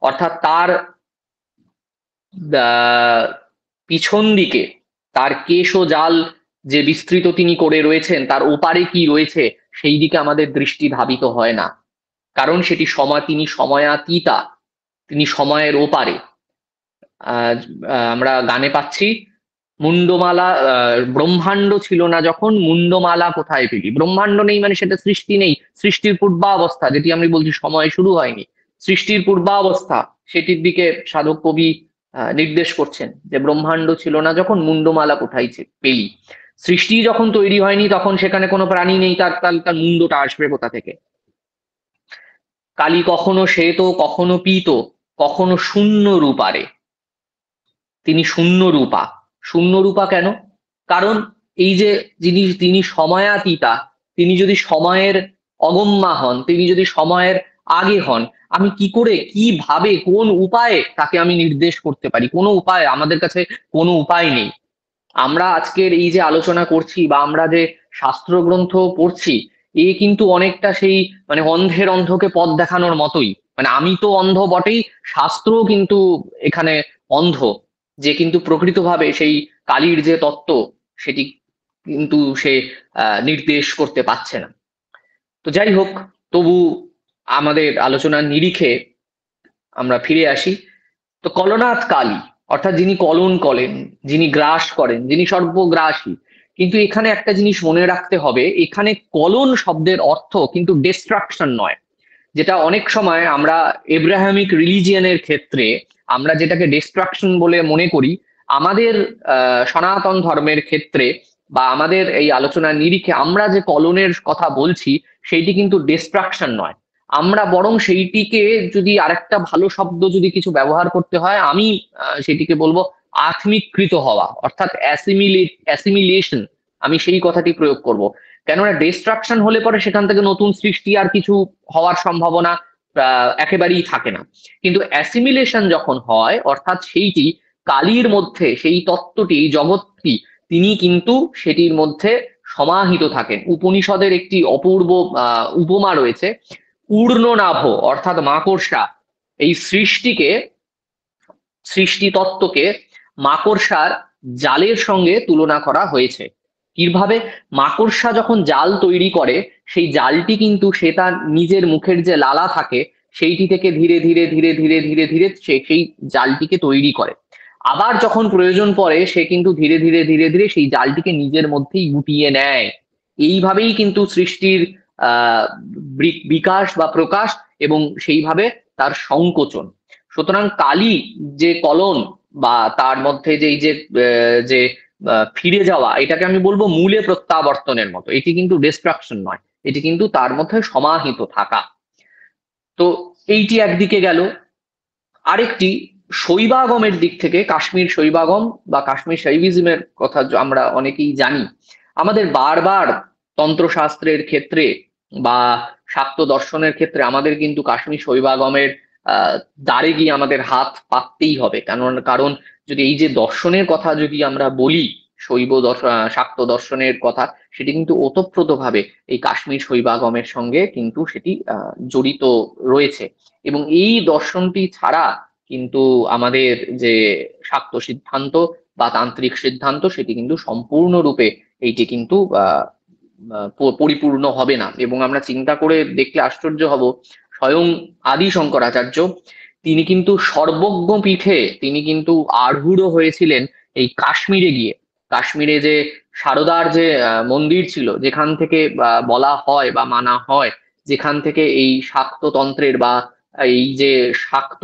অর্থাৎ তার পিছন দিকে তার কেশ ও জাল যে বিস্তৃত তিনি করে রয়েছেন, তার ওপারে কি রয়েছে সেই দিকে আমাদের দৃষ্টি ধাবিত হয় না, কারণ সেটি সময়, তিনি সময়াতীতা, তিনি সময়ের ওপারে। আমরা গানে পাচ্ছি মুন্ডমালা, ব্রহ্মাণ্ড ছিল না যখন মুন্ডমালা কোথায় পেলি। ব্রহ্মাণ্ড নেই মানে সেটা সৃষ্টি নেই, সৃষ্টির পূর্বাবস্থা, যেটি আমি বলছি সময় শুরু হয়নি, সৃষ্টির পূর্বাবস্থা, সেটির দিকে সাধক কবি নির্দেশ করছেন যে ব্রহ্মাণ্ড ছিল না যখন মুন্ডমালা কোথায় পেলি। সৃষ্টি যখন তৈরি হয়নি তখন সেখানে কোনো প্রাণী নেই, তার তার মুন্ডটা আসবে কোথা থেকে। কালী কখনো শ্বেত, কখনো পীত, কখনো শূন্য রূপারে। তিনি শূন্য রূপা। শূন্য রূপা কেন? কারণ এই যে তিনি সময়াতীতা, তিনি যদি সময়ের অগম্যা হন, তিনি যদি সময়ের আগে হন, আমি কি করে, কিভাবে, কোন উপায়ে তাকে আমি নির্দেশ করতে পারি? কোনো উপায় আমাদের কাছে, কোনো উপায় নেই। আমরা আজকের এই যে আলোচনা করছি বা আমরা যে শাস্ত্র গ্রন্থ পড়ছি, এ কিন্তু অনেকটা সেই মানে অন্ধের অন্ধকে পথ দেখানোর মতোই। মানে আমি তো অন্ধ বটেই, শাস্ত্রও কিন্তু এখানে অন্ধ, যে কিন্তু প্রকৃতভাবে সেই কালীর যে তত্ত্ব সেটি কিন্তু সে নির্দেশ করতে পারছে না। তো যাই হোক, তবু আমাদের আলোচনার নিরিখে আমরা ফিরে আসি। তো কলনাথ কালী, অর্থাৎ যিনি কলন করেন, যিনি গ্রাস করেন, যিনি সর্বগ্রাসী। কিন্তু এখানে একটা জিনিস মনে রাখতে হবে, এখানে কলন শব্দের অর্থ কিন্তু ডিস্ট্রাকশন নয়, যেটা অনেক সময় আমরা এব্রাহামিক রিলিজিয়নের ক্ষেত্রে আমরা যেটাকে ডিস্ট্রাকশন বলে মনে করি, আমাদের সনাতন ধর্মের ক্ষেত্রে বা আমাদের এই আলোচনার নিরিখে আমরা যে কলনের কথা বলছি সেইটি কিন্তু ডিস্ট্রাকশন নয়, আমরা বরং সেইটিকে যদি আরেকটা ভালো শব্দ যদি কিছু ব্যবহার করতে হয়, আমি সেটিকে বলবো আত্মিকৃত হওয়া, অর্থাৎ অ্যাসিমিলেশন, আমি সেই কথাটি প্রয়োগ করব। কেননা ডিস্ট্রাকশন হলে পরে সেখান থেকে নতুন সৃষ্টি আর কিছু হওয়ার সম্ভাবনা একেবারেই থাকে না। কিন্তু অ্যাসিমিলেশন যখন হয়, অর্থাৎ সেইটি কালির মধ্যে, সেই তত্ত্বটি, জগৎটি, তিনি কিন্তু সেটির মধ্যে সমাহিত থাকেন। উপনিষদের একটি অপূর্ব উপমা রয়েছে, পূর্ণনাভ অর্থাৎ মাকড়সা, এই সৃষ্টি তত্ত্বকে মাকড়সার জালের সঙ্গে তুলনা করা হয়েছে। কিভাবে? মাকড়সা যখন জাল তৈরি করে, সেই জালটি কিন্তু সে তার নিজের মুখের যে লালা থাকে সেইটি থেকে ধীরে ধীরে ধীরে ধীরে ধীরে ধীরে সে সেই জালটিকে তৈরি করে। আবার যখন প্রয়োজন পড়ে সে কিন্তু ধীরে ধীরে ধীরে ধীরে সেই জালটিকে নিজের মধ্যেই গুটিয়ে নেয়। এইভাবেই কিন্তু সৃষ্টির আহ বিকাশ বা প্রকাশ, এবং সেইভাবে তার সংকোচন। সুতরাং কালি যে কলন বা তার মধ্যে যে এই যে ফিরে যাওয়া, এটাকে আমি বলবো মূলে প্রত্যাবর্তনের মতো। এটি কিন্তু ডিস্ট্রাকশন নয়, এটি কিন্তু তার মধ্যে সমাহিত থাকা। তো এইটি একদিকে গেল। আরেকটি শৈবাগমের দিক থেকে, কাশ্মীর শৈবাগম বা কাশ্মীর শৈভিজমের কথা আমরা অনেকেই জানি। আমাদের বারবার তন্ত্রশাস্ত্রের ক্ষেত্রে বা শাক্ত দর্শনের ক্ষেত্রে আমাদের কিন্তু কাশ্মীর শৈবাগমের দ্বারে গিয়ে আমাদের হাত পাততেই হবে। কারণ যদি এই যে দর্শনের কথা যদি আমরা বলি, শাক্ত দর্শনের কথা, সেটি কিন্তু ওতপ্রোতভাবে এই কাশ্মীর শৈবাগমের সঙ্গে কিন্তু সেটি জড়িত রয়েছে। এবং এই দর্শনটি ছাড়া কিন্তু আমাদের যে শাক্ত সিদ্ধান্ত বা তান্ত্রিক সিদ্ধান্ত, সেটি কিন্তু সম্পূর্ণরূপে এইটি কিন্তু পরিপূর্ণ হবে না। এবং আমরা চিন্তা করে দেখলে আশ্চর্য হব, স্বয়ং আদি শঙ্করাচার্য তিনি কিন্তু সর্বজ্ঞ পীঠে তিনি কিন্তু আড়ূঢ় হয়েছিলেন এই কাশ্মীরে গিয়ে। কাশ্মীরে যে সারদার যে মন্দির ছিল, যেখান থেকে বলা হয় বা মানা হয়, যেখান থেকে এই শাক্ত তন্ত্রের বা এই যে শাক্ত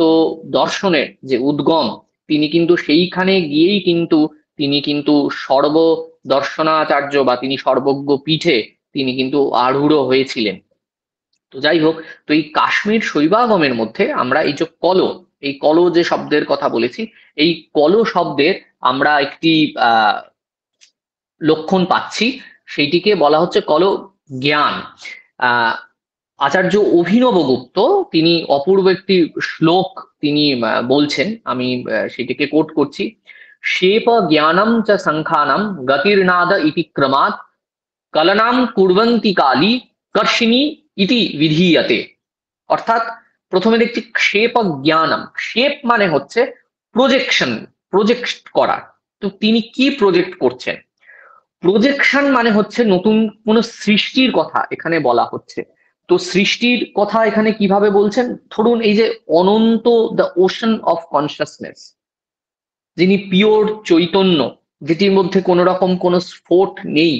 দর্শনের যে উদ্গম, তিনি কিন্তু সেইখানে গিয়েই কিন্তু তিনি কিন্তু সর্বদর্শনাচার্য বা তিনি সর্বজ্ঞ পীঠে তিনি কিন্তু আড়ূঢ় হয়েছিলেন। তো যাই হোক, তো এই কাশ্মীর শৈবাগমের মধ্যে আমরা এই যে এই কলো যে শব্দের কথা বলেছি, এই কলো শব্দের আমরা একটি লক্ষণ পাচ্ছি, সেইটিকে বলা হচ্ছে কলো জ্ঞান। আচার্য অভিনবগুপ্ত তিনি অপূর্ব একটি শ্লোক তিনি বলছেন, আমি সেটিকে কোট করছি। শেপ জ্ঞানম চ সংখ্যানাম গতির্নাদ ইতি ক্রমাৎ কলনাম কুর্বন্তি কালী কর্ষিণী ইতি বিধীয়তে। অর্থাৎ প্রথমে দেখছি শেপ জ্ঞানম, শেপ মানে হচ্ছে প্রজেকশন, প্রজেক্ট করা। তো তিনি কি প্রজেক্ট করছেন? প্রজেকশন মানে হচ্ছে নতুন কোন সৃষ্টির কথা এখানে বলা হচ্ছে। তো সৃষ্টির কথা এখানে কিভাবে বলছেন? ধরুন এই যে অনন্ত, দ্য ওশান অফ কনসাসনেস, যিনি পিওর চৈতন্য, যেটির মধ্যে কোন রকম কোন স্ফোট নেই।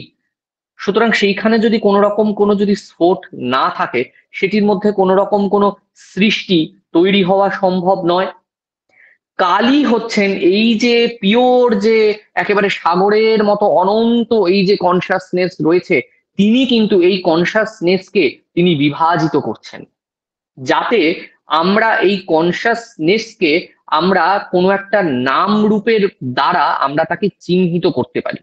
সুতরাং সেইখানে যদি কোন রকম কোন যদি স্ফোট না থাকে, সেটির মধ্যে কোন রকম কোন সৃষ্টি তৈরি হওয়া সম্ভব নয়। কালী হচ্ছেন এই যে পিওর, যে একেবারে সাগরের মতো অনন্ত এই যে কনসাসনেস রয়েছে, তিনি কিন্তু এই কনসাসনেসকে তিনি বিভাজিত করছেন, যাতে আমরা এই কনসাসনেসকে আমরা কোনো একটা নাম রূপের দ্বারা আমরা তাকে চিহ্নিত করতে পারি।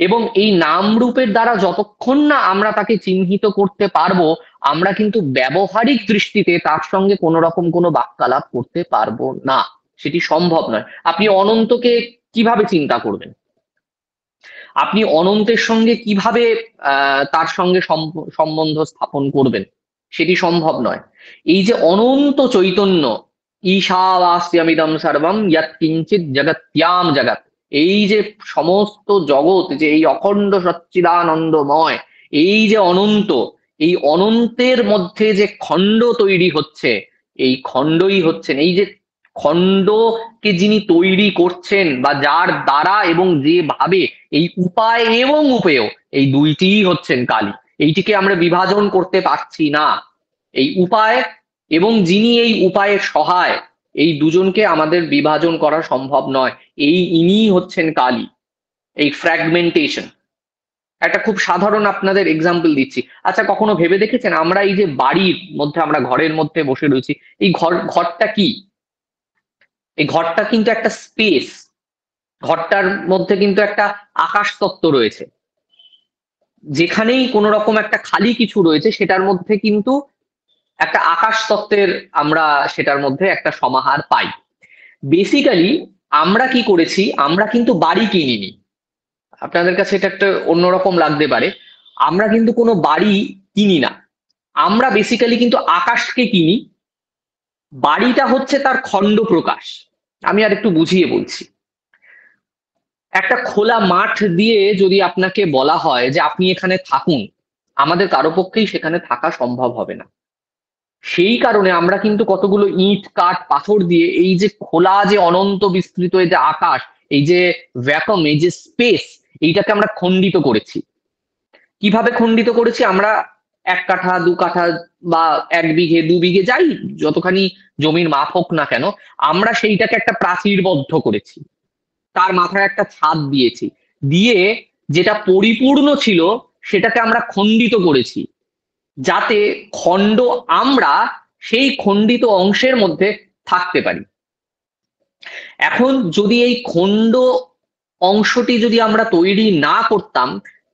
এবং এই নাম রূপের দ্বারা যতক্ষণ না আমরা তাকে চিহ্নিত করতে পারবো, আমরা কিন্তু ব্যবহারিক দৃষ্টিতে তার সঙ্গে কোনো রকম কোনো বাক্যালাপ করতে পারবো না, সেটি সম্ভব নয়। আপনি অনন্তকে কিভাবে চিন্তা করবেন? আপনি অনন্তের সঙ্গে কিভাবে তার সঙ্গে সম্বন্ধ স্থাপন করবেন? সেটি সম্ভব নয়। এই যে অনন্ত চৈতন্য, ঈশাবাস্যমিদং সর্বম ইয়ৎ কিঞ্চিৎ জগত্যাম জগৎ, এই যে সমস্ত জগৎ, যে এই অখণ্ড সচ্চিদানন্দময়, এই যে অনন্ত, এই অনন্তের মধ্যে যে খণ্ড তৈরি হচ্ছে, এই খণ্ডই হচ্ছেন, এই যে খণ্ডকে যিনি তৈরি করছেন বা যার দ্বারা এবং যেভাবে, এই উপায় এবং উপেয়, এই দুইটিই হচ্ছেন কালী। এইটিকে আমরা বিভাজন করতে পারছি না। এই উপায় এবং যিনি এই উপায়ের সহায়, এই দুজনকে আমাদের বিভাজন করা সম্ভব নয়। ইনিই হচ্ছেন কালী। এই ফ্র্যাগমেন্টেশন, একটা খুব সাধারণ আপনাদের এক্সাম্পল দিচ্ছি। আচ্ছা, কখনো ভেবে দেখেছেন আমরা এই যে বাড়ির মধ্যে, আমরা ঘরের মধ্যে বসে রয়েছি, এই ঘরটা কি? এই ঘরটা কিন্তু একটা স্পেস। ঘরটার মধ্যে কিন্তু একটা আকাশ তত্ত্ব রয়েছে। যেখানেই কোনো রকম একটা খালি কিছু রয়েছে সেটার মধ্যে কিন্তু একটা আকাশ তত্ত্বের আমরা সেটার মধ্যে একটা সমাহার পাই। বেসিক্যালি আমরা কি করেছি, আমরা কিন্তু বাড়ি কিনিনি। আপনাদের কাছে এটা একটা অন্যরকম লাগতে পারে, আমরা কিন্তু কোনো বাড়ি কিনি না, আমরা বেসিক্যালি কিন্তু আকাশকে কিনি। বাড়িটা হচ্ছে তার খণ্ড প্রকাশ। আমি আর একটু বুঝিয়ে বলছি। একটা খোলা মাঠ দিয়ে যদি আপনাকে বলা হয় যে আপনি এখানে থাকুন, আমাদের কারো পক্ষেই সেখানে থাকা সম্ভব হবে না। সেই কারণে আমরা কিন্তু কতগুলো ইট কাঠ পাথর দিয়ে এই যে খোলা যে অনন্ত বিস্তৃত এই যে আকাশ, এই যে ভ্যাকুয়াম, এই যে স্পেস, এইটাকে আমরা খণ্ডিত করেছি। কিভাবে খণ্ডিত করেছি? আমরা 1 কাঠা 2 কাঠা বা 1 বিঘে 2 বিঘে যাই যতখানি জমির মাপ হোক না কেন, আমরা সেইটাকে একটা প্রাচীরবদ্ধ করেছি, তার মাথায় একটা ছাদ দিয়েছি, দিয়ে যেটা পরিপূর্ণ ছিল সেটাকে আমরা খণ্ডিত করেছি, যাতে খণ্ড আমরা সেই খণ্ডিত অংশের মধ্যে থাকতে পারি। এখন যদি এই খণ্ড অংশটি যদি আমরা তৈরি না করতাম,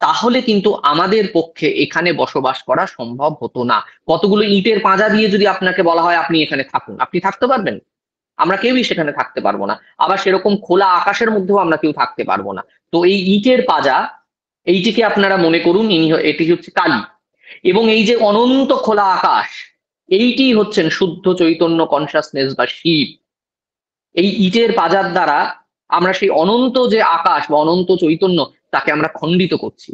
তাহলে কিন্তু আমাদের পক্ষে এখানে বসবাস করা সম্ভব হতো না। কতগুলো ইটের পাঁজা দিয়ে যদি আপনাকে বলা হয় আপনি এখানে থাকুন, আপনি থাকতে পারবেন? আমরা কেউই সেখানে থাকতে পারবো না। আবার সেরকম খোলা আকাশের মধ্যেও আমরা কেউ থাকতে পারবো না। তো এই ইটের পাঁজা, এইটিকে আপনারা মনে করুন এটি হচ্ছে কালী। এবং এই যে অনন্ত খোলা আকাশ, এইটি হচ্ছেন শুদ্ধ চৈতন্য কনসাসনেস বা শিব। এই ইটের পাজার দ্বারা আমরা সেই অনন্ত যে আকাশ বা অনন্ত চৈতন্য, তাকে আমরা খণ্ডিত করছি।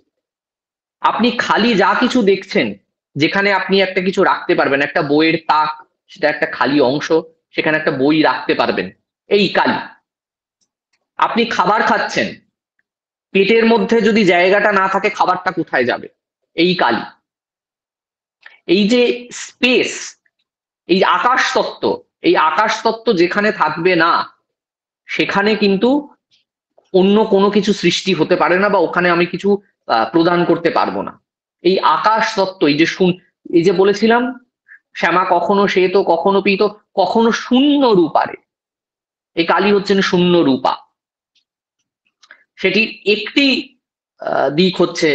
আপনি খালি যা কিছু দেখছেন, যেখানে আপনি একটা কিছু রাখতে পারবেন, একটা বইয়ের তাক, সেটা একটা খালি অংশ, সেখানে একটা বই রাখতে পারবেন, এই কালি। আপনি খাবার খাচ্ছেন, পেটের মধ্যে যদি জায়গাটা না থাকে খাবারটা কোথায় যাবে? এই কালি। এই যে স্পেস, এই আকাশ তত্ত্ব, এই আকাশ তত্ত্ব যেখানে থাকবে না, সেখানে কিন্তু অন্য কোনো কিছু সৃষ্টি হতে পারে না, বা ওখানে আমি কিছু প্রদান করতে পারবো না। এই আকাশ তত্ত্ব, এই যে এই যে বলেছিলাম, শ্যামা কখনো শ্বেত কখনো পীত কখনো শূন্য রূপারে, এই কালী হচ্ছেন শূন্য রূপা। সেটি একটি দিক হচ্ছে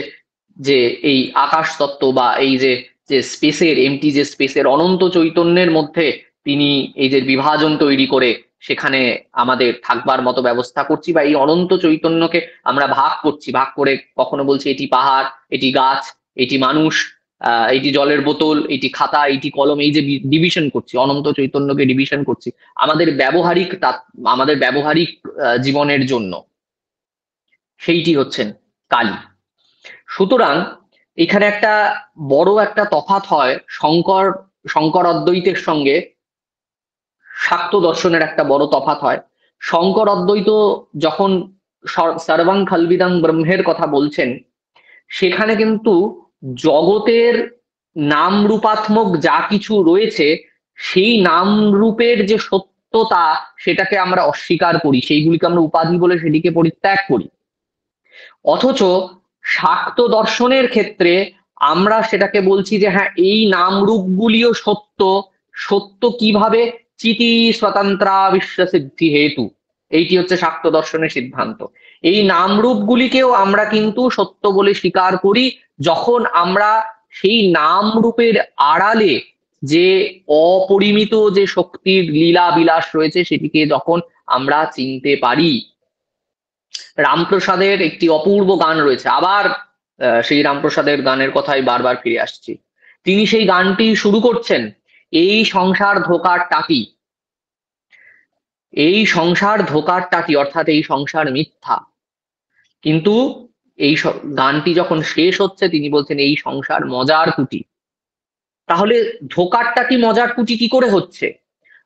যে এই আকাশ তত্ত্ব বা এই যে যে স্পেসের এমটি, যে স্পেসের অনন্ত চৈতন্যের মধ্যে তিনি এই যে বিভাজন তৈরি করে সেখানে আমাদের থাকবার মতো ব্যবস্থা করছি, বা এই অনন্ত চৈতন্যকে আমরা ভাগ করছি, ভাগ করে কখনো বলছি এটি পাহাড়, এটি গাছ, এটি মানুষ, এটি জলের বোতল, এটি খাতা, এটি কলম, এই যে ডিভিশন করছি, অনন্ত চৈতন্যকে ডিভিশন করছি আমাদের ব্যবহারিক আমাদের ব্যবহারিক জীবনের জন্য, সেইটি হচ্ছেন কালী। সুতরাং এখানে একটা বড় একটা তফাৎ হয় শঙ্কর অদ্বৈতের সঙ্গে শাক্ত দর্শনের, একটা বড় তফাৎ হয়। শঙ্কর অদ্বৈত যখন সর্বাং খালবিদাং ব্রহ্মের কথা বলছেন, সেখানে কিন্তু জগতের নাম রূপাত্মক যা কিছু রয়েছে, সেই নাম রূপের যে সত্যতা, সেটাকে আমরা অস্বীকার করি, সেইগুলিকে আমরা উপাধি বলে সেটিকে পরিত্যাগ করি। অথচ শাক্ত দর্শনের ক্ষেত্রে আমরা সেটাকে বলছি যে হ্যাঁ, এই নাম রূপগুলিও সত্য। সত্য কিভাবে? চিতি স্বতন্ত্রা বিশ্বসিদ্ধি হেতু, এইটি হচ্ছে শাক্ত দর্শনের সিদ্ধান্ত। এই নাম রূপগুলিকেও আমরা কিন্তু সত্য বলে স্বীকার করি, যখন আমরা সেই নাম রূপের আড়ালে যে অপরিমিত যে শক্তির লীলা বিলাস রয়েছে, সেটিকে যখন আমরা চিনতে পারি। রামপ্রসাদের একটি অপূর্ব গান রয়েছে, আবার সেই রামপ্রসাদের গানের কথাই বারবার ফিরে আসছি। তিনি সেই গানটি শুরু করছেন, এই সংসার ধোঁকার টাকি, এই সংসার ধোঁকার টাকি, অর্থাৎ এই সংসার মিথ্যা। কিন্তু এই গানটি যখন শেষ হচ্ছে, তিনি বলছেন এই সংসার মজার কুটি। তাহলে ধোঁকার টাকি মজার কুটি কি করে হচ্ছে?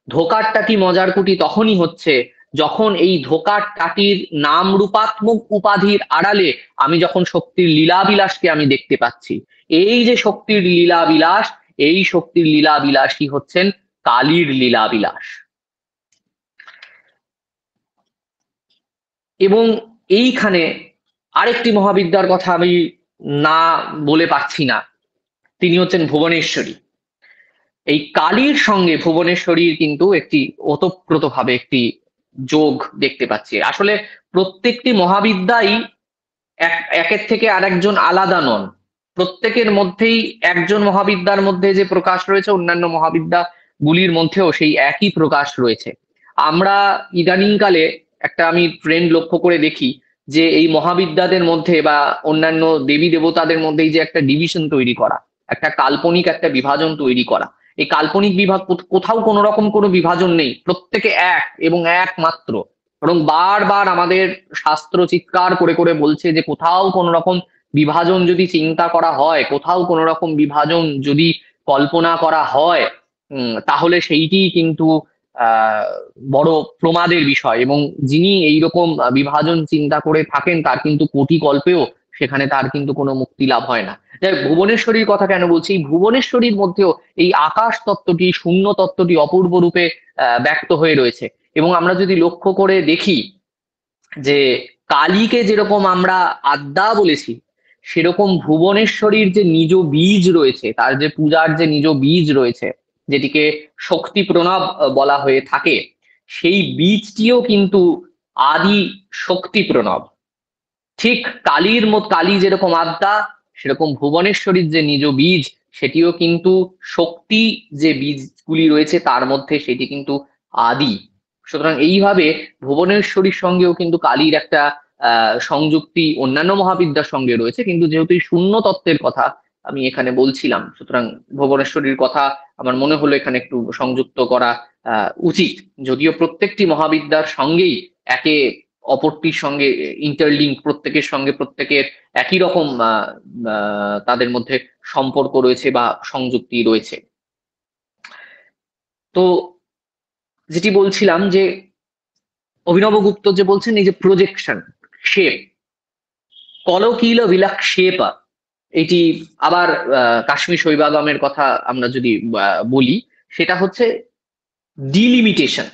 ধোঁকার টাকি মজার কুটি তখনই হচ্ছে যখন এই ধোঁকার টাকির নাম রূপাত্মক উপাধির আড়ালে আমি যখন শক্তির লীলা বিলাসকে আমি দেখতে পাচ্ছি। এই যে শক্তির লীলা বিলাস, এই শক্তির লীলা বিলাসই হচ্ছেন কালীর লীলা বিলাস। এবং এইখানে আরেকটি মহাবিদ্যার কথা আমি না বলে পাচ্ছি না, তিনি হচ্ছেন ভুবনেশ্বরী। এই কালীর সঙ্গে ভুবনেশ্বরীর কিন্তু একটি ওতপ্রোতভাবে একটি যোগ দেখতে পাচ্ছি। আসলে প্রত্যেকটি মহাবিদ্যাই একের থেকে আরেকজন আলাদা নন। প্রত্যেকের মধ্যেই একজন মহাবিদ্যার মধ্যে যে প্রকাশ রয়েছে, অন্যান্য মহাবিদ্যা গুলির মধ্যেও সেই একই প্রকাশ রয়েছে। আমরা ইদানিংকালে একটা আমি ট্রেন্ড লক্ষ্য করে দেখি যে এই মহাবিদ্যাদের মধ্যে বা অন্যান্য দেবী দেবতাদের মধ্যেই যে একটা ডিভিশন তৈরি করা, একটা কাল্পনিক একটা বিভাজন তৈরি করা, এই কাল্পনিক বিভাগ কোথাও কোনো রকম কোনো বিভাজন নেই, প্রত্যেকে এক এবং একমাত্র। বরং বারবার আমাদের শাস্ত্র চিৎকার করে করে বলছে যে কোথাও কোনো রকম বিভাজন যদি চিন্তা করা হয়, কোথাও কোনো রকম বিভাজন যদি কল্পনা করা হয়, তাহলে সেইটি কিন্তু আহ বড় প্রমাদের বিষয়। এবং যিনি এইরকম বিভাজন চিন্তা করে থাকেন তার কিন্তু কোটি কল্পেও সেখানে তার কিন্তু কোনো মুক্তি লাভ হয় না। যাই হোক, ভুবনেশ্বরীর কথা কেন বলছি, এই ভুবনেশ্বরীর মধ্যেও এই আকাশ তত্ত্বটি, শূন্য তত্ত্বটি অপূর্ব রূপে ব্যক্ত হয়ে রয়েছে। এবং আমরা যদি লক্ষ্য করে দেখি যে কালীকে যেরকম আমরা আদ্যা বলেছি, সেরকম ভুবনেশ্বরীর যে নিজ বীজ রয়েছে, তার যে পূজার যে নিজ বীজ রয়েছে, যেটিকে শক্তি প্রণব বলা হয়ে থাকে, সেই বীজটিও কিন্তু আদি শক্তি প্রণব। ঠিক কালীর মত, কালী যেরকম আদ্যা, সেরকম ভুবনেশ্বরীর যে নিজ বীজ, সেটিও কিন্তু শক্তি যে বীজগুলি রয়েছে তার মধ্যে সেটি কিন্তু আদি। সুতরাং এইভাবে ভুবনেশ্বরীর সঙ্গেও কিন্তু কালীর একটা সংযুক্তি অন্যান্য মহাবিদ্যার সঙ্গে রয়েছে। কিন্তু যেহেতু এই শূন্য তত্ত্বের কথা আমি এখানে বলছিলাম, সুতরাং ভুবনেশ্বরীর কথা আমার মনে হলো এখানে একটু সংযুক্ত করা উচিত। যদিও প্রত্যেকটি মহাবিদ্যার সঙ্গেই একে অপরটির সঙ্গে ইন্টারলিঙ্ক, প্রত্যেকের সঙ্গে প্রত্যেকের একই রকম তাদের মধ্যে সম্পর্ক রয়েছে বা সংযুক্তি রয়েছে। তো যেটি বলছিলাম যে অভিনব গুপ্ত যে বলছেন এই যে প্রজেকশন, শেপ, কলকিল বিলক্ষেপ, এটি আবার কাশ্মীর শৈবাগমের কথা আমরা যদি বলি, সেটা হচ্ছে ডিলিমিটেশন,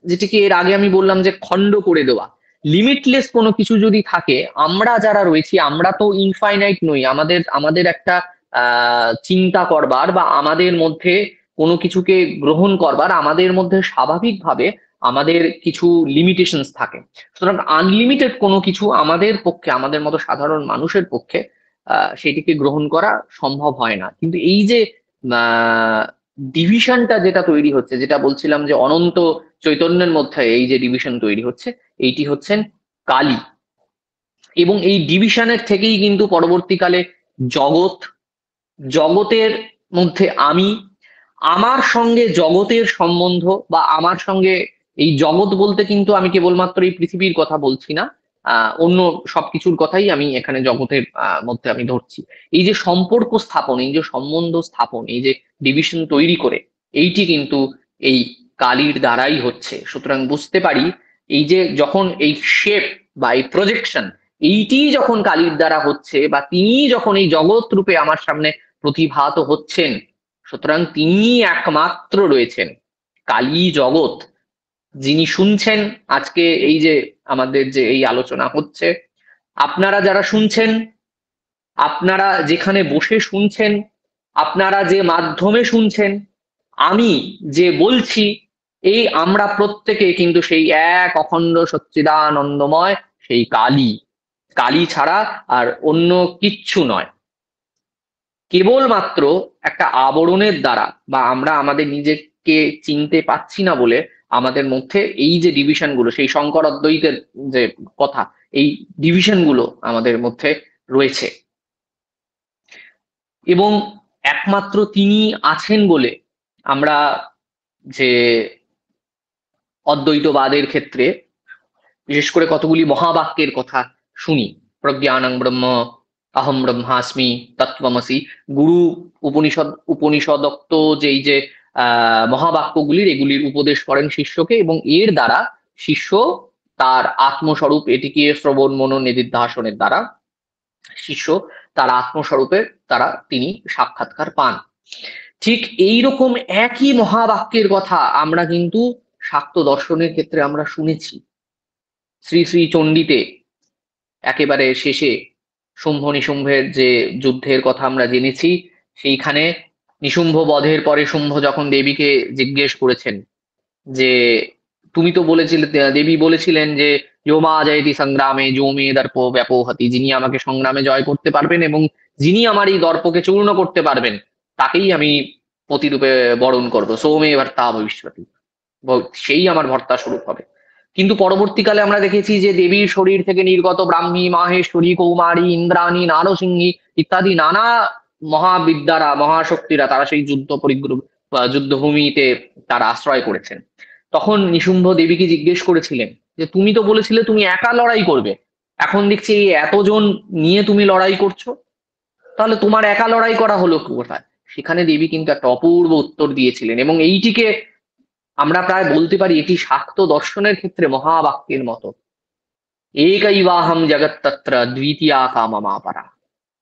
যেটিকে এর আগে আমি বললাম যে খণ্ড করে দেওয়া। লিমিটলেস কোনো কিছু যদি থাকে, আমরা যারা রয়েছি আমরা তো ইনফাইনাইট নই। আমাদের আমাদের একটা চিন্তা করবার বা আমাদের মধ্যে কোনো কিছুকে গ্রহণ করবার আমাদের মধ্যে স্বাভাবিকভাবে আমাদের কিছু লিমিটেশনস থাকে। সুতরাং আনলিমিটেড কোনো কিছু আমাদের পক্ষে, আমাদের মতো সাধারণ মানুষের পক্ষে সেটিকে গ্রহণ করা সম্ভব হয় না। কিন্তু এই যে ডিভিশনটা যেটা তৈরি হচ্ছে, যেটা বলছিলাম যে অনন্ত চৈতন্যের মধ্যে এই যে ডিভিশন তৈরি হচ্ছে, এইটি হচ্ছেন কালী। এবং এই ডিভিশনের থেকেই কিন্তু পরবর্তীকালে জগৎ, জগতের মধ্যে আমি, আমার সঙ্গে জগতের সম্বন্ধ, বা আমার সঙ্গে এই জগৎ বলতে কিন্তু আমি কেবলমাত্র এই পৃথিবীর কথা বলছি না, অন্য সবকিছুর কথাই আমি এখানে জগতের মধ্যে আমি ধরছি। এই যে সম্পর্ক স্থাপন, এই যে সম্বন্ধ স্থাপন, এই যে ডিভিশন তৈরি করে, এইটি কিন্তু এই কালীর দ্বারাই হচ্ছে। সুতরাং বুঝতে পারি এই যে যখন এই শেপ বা এই প্রজেকশন, এইটি যখন কালীর দ্বারা হচ্ছে, বা তিনি যখন এই জগৎ রূপে আমার সামনে প্রতিভাত হচ্ছেন, সুতরাং তিনি একমাত্র রয়েছেন কালী জগৎ। যিনি শুনছেন আজকে এই যে আমাদের যে এই আলোচনা হচ্ছে, আপনারা যারা শুনছেন, আপনারা যেখানে বসে শুনছেন, আপনারা যে মাধ্যমে শুনছেন, আমি যে বলছি, এই আমরা প্রত্যেকে কিন্তু সেই এক অখণ্ড সচ্চিদানন্দময় সেই কালী। কালী ছাড়া আর অন্য কিচ্ছু নয়। কেবলমাত্র একটা আবরণের দ্বারা, বা আমরা আমাদের নিজেকে চিনতে পাচ্ছি না বলে আমাদের মধ্যে এই যে ডিভিশন গুলো, সেই শঙ্কর অদ্বৈতের যে কথা, এই ডিভিশন গুলো আমাদের মধ্যে রয়েছে। এবং একমাত্র তিনি আছেন বলে আমরা যে অদ্বৈতবাদের ক্ষেত্রে বিশেষ করে কতগুলি মহাবাক্যের কথা শুনি, প্রজ্ঞানং ব্রহ্ম, অহম ব্রহ্মাস্মি, তত্ত্বমসি, গুরু উপনিষদোক্ত যেই যে মহাবাক্যগুলির, এগুলির উপদেশ করেন শিষ্যকে, এবং এর দ্বারা শিষ্য তার আত্মস্বরূপ, এটিকে শ্রবণ মনন নিদিধ্যাসনের দ্বারা শিষ্য তার আত্মস্বরূপের দ্বারা তিনি সাক্ষাৎকার পান। ঠিক এইরকম একই মহাবাক্যের কথা আমরা কিন্তু শাক্ত দর্শনের ক্ষেত্রে আমরা শুনেছি। শ্রী শ্রী চণ্ডীতে একেবারে শেষে শুম্ভ নিশুম্ভের যে যুদ্ধের কথা আমরা জেনেছি, সেইখানে নিশুম্ভ বধের পরে শুম্ভ যখন দেবীকে জিজ্ঞেস করেছেন যে তুমি তো বলেছিলে, দেবী বলেছিলেন যে যোমা জয়তি সংগ্রামে যোমে দর্প ব্যাপোহতি, যিনি আমাকে সংগ্রামে জয় করতে পারবেন এবং যিনি আমার এই দর্পকে চূর্ণ করতে পারবেন তাকেই আমি পতিরূপে বরণ করবো, সৌমে ভর্তা ভবিষ্যতি, সেই আমার ভর্তা স্বরূপ হবে। কিন্তু পরবর্তীকালে আমরা দেখেছি যে দেবীর শরীর থেকে নির্গত ব্রাহ্মী, মাহেশ্বরী, কৌমারী, ইন্দ্রাণী, নারসিংহী ইত্যাদি নানা মহাবিদ্যারা, মহাশক্তিরা তারা সেই যুদ্ধভূমিতে তারা আশ্রয় করেছেন। তখন নিশুম্ভ দেবীকে জিজ্ঞেস করেছিলেন যে তুমি তো বলেছিলে তুমি একা লড়াই করবে, এখন দেখছি এই এতজন নিয়ে তুমি লড়াই করছো, তাহলে তোমার একা লড়াই করা হলো কোথায়? সেখানে দেবী কিন্তু একটা অপূর্ব উত্তর দিয়েছিলেন, এবং এইটিকে আমরা প্রায় বলতে পারি এটি শাক্ত দর্শনের ক্ষেত্রে মহাবাক্যের মতো। একৈবাহম জগত্তত্র দ্বিতীয়া কা মমাপরা,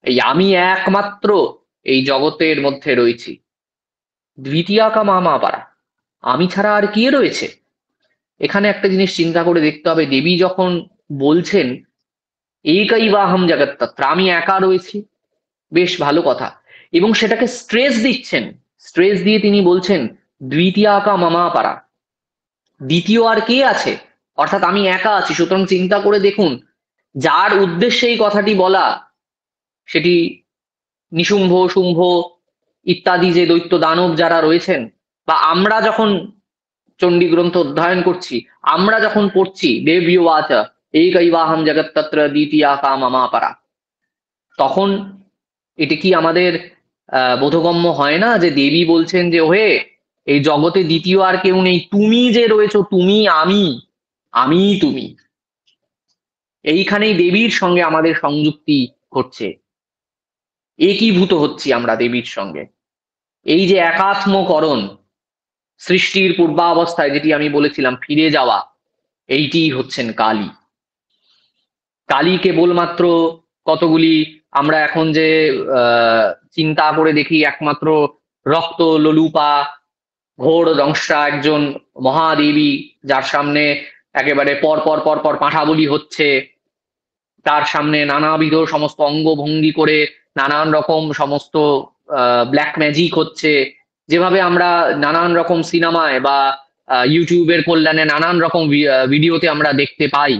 এই আমি একমাত্র এই জগতের মধ্যে রয়েছি, দ্বিতীয়া কা মমাপরা, আমি ছাড়া আর কে রয়েছে? এখানে একটা জিনিস চিন্তা করে দেখতে হবে, দেবী যখন বলছেন একৈবাহম জগত্তত্র, আমি একা রয়েছি, বেশ ভালো কথা, এবং সেটাকে স্ট্রেস দিচ্ছেন, স্ট্রেস দিয়ে তিনি বলছেন দ্বিতীয়া কা মমাপরা, দ্বিতীয় আর কে আছে, অর্থাৎ আমি একা আছি। সুতরাং চিন্তা করে দেখুন, যার উদ্দেশ্যে এই কথাটি বলা, সেটি নিশুম্ভ, শুম্ভ ইত্যাদি যে দৈত্য দানব যারা রয়েছেন, বা আমরা যখন চণ্ডী গ্রন্থ অধ্যয়ন করছি, আমরা যখন পড়ছি দেব্যবাচ একৈবাহম জগত্তত্র দ্বিতীয়া কা মমাপরা, তখন এটি কি আমাদের বোধগম্য হয় না যে দেবী বলছেন যে ওহে, এই জগতে দ্বিতীয় আর কেউ নেই, তুমি যে রয়েছো, তুমি আমি, আমি তুমি, এইখানেই দেবীর সঙ্গে আমাদের সংযুক্তি ঘটছে, একীভূত হচ্ছি আমরা দেবীর সঙ্গে। এই যে একাত্মকরণ, সৃষ্টির পূর্বাবস্থায় যেটি আমি বলেছিলাম ফিরে যাওয়া, এইটি হচ্ছেন কালী। কালী কেবলমাত্র কতগুলি আমরা এখন যে চিন্তা করে দেখি একমাত্র রক্ত লোলুপা ঘোর দংশা একজন মহাদেবী, যার সামনে একেবারে পর পর পর পর পাঁঠা বলি হচ্ছে, তার সামনে নানাবিধ সমস্ত অঙ্গভঙ্গি করে নানান রকম সমস্ত ব্ল্যাক ম্যাজিক হচ্ছে, যেভাবে আমরা নানান রকম সিনেমায় বা ইউটিউবের কল্যাণে নানান রকম ভিডিওতে আমরা দেখতে পাই,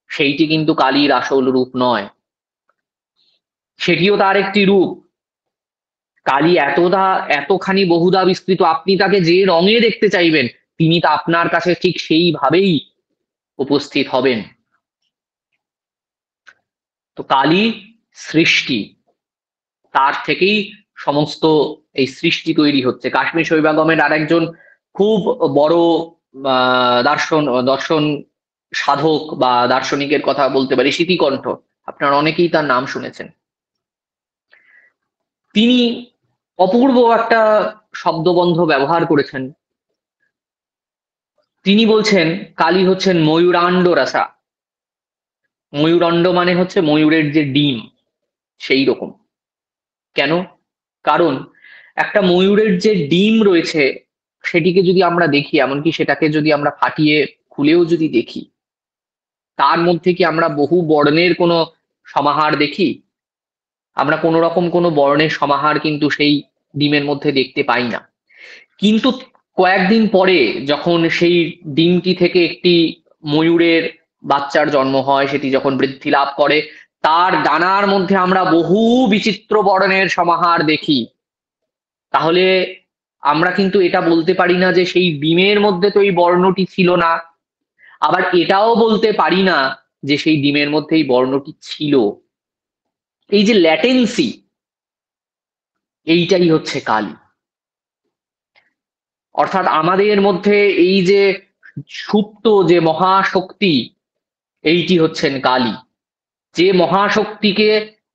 সেইটি কিন্তু কালীর আসল রূপ নয়, সেটিও তার একটি রূপ। কালী এতখানি বহুধা বিস্তৃত, আপনি তাকে যে রঙে দেখতে চাইবেন তিনি তা আপনার কাছে ঠিক সেইভাবেই উপস্থিত হবেন। তো কালী সৃষ্টি, তার থেকেই সমস্ত এই সৃষ্টি তৈরি হচ্ছে। কাশ্মীর শৈবাগমের আরেকজন খুব বড় দর্শন দর্শন সাধক বা দার্শনিকের কথা বলতে পারি, স্মৃতিকণ্ঠ, আপনারা অনেকেই তার নাম শুনেছেন। তিনি অপূর্ব একটা শব্দবন্ধ ব্যবহার করেছেন। তিনি বলছেন কালী হচ্ছেন ময়ূরাণ্ড রাসা। ময়ূরাণ্ড মানে হচ্ছে ময়ূরের যে ডিম, সেই রকম। কেন? কারণ একটা ময়ূরের যে ডিম রয়েছে সেটিকে যদি আমরা দেখি, এমনকি সেটাকে যদি আমরা ফাটিয়ে খুলেও যদি দেখি, তার মধ্যে কি আমরা বহু বর্ণের কোনো সমাহার দেখি? আমরা কোনো রকম কোনো বর্ণের সমাহার কিন্তু সেই ডিমের মধ্যে দেখতে পাই না। কিন্তু কয়েকদিন পরে যখন সেই ডিমটি থেকে একটি ময়ূরের বাচ্চার জন্ম হয়, সেটি যখন বৃদ্ধি লাভ করে, তার ডানার মধ্যে আমরা বহু বিচিত্র বর্ণের সমাহার দেখি। তাহলে আমরা কিন্তু এটা বলতে পারি না যে সেই ডিমের মধ্যে তো এই বর্ণটি ছিল না, আবার এটাও বলতে পারি না যে সেই ডিমের মধ্যে এই বর্ণটি ছিল। এই যে ল্যাটেন্সি, এইটাই হচ্ছে কালী। অর্থাৎ আমাদের মধ্যে এই যে সুপ্ত যে মহাশক্তি, এইটি হচ্ছেন কালী। যে মহাশক্তিকে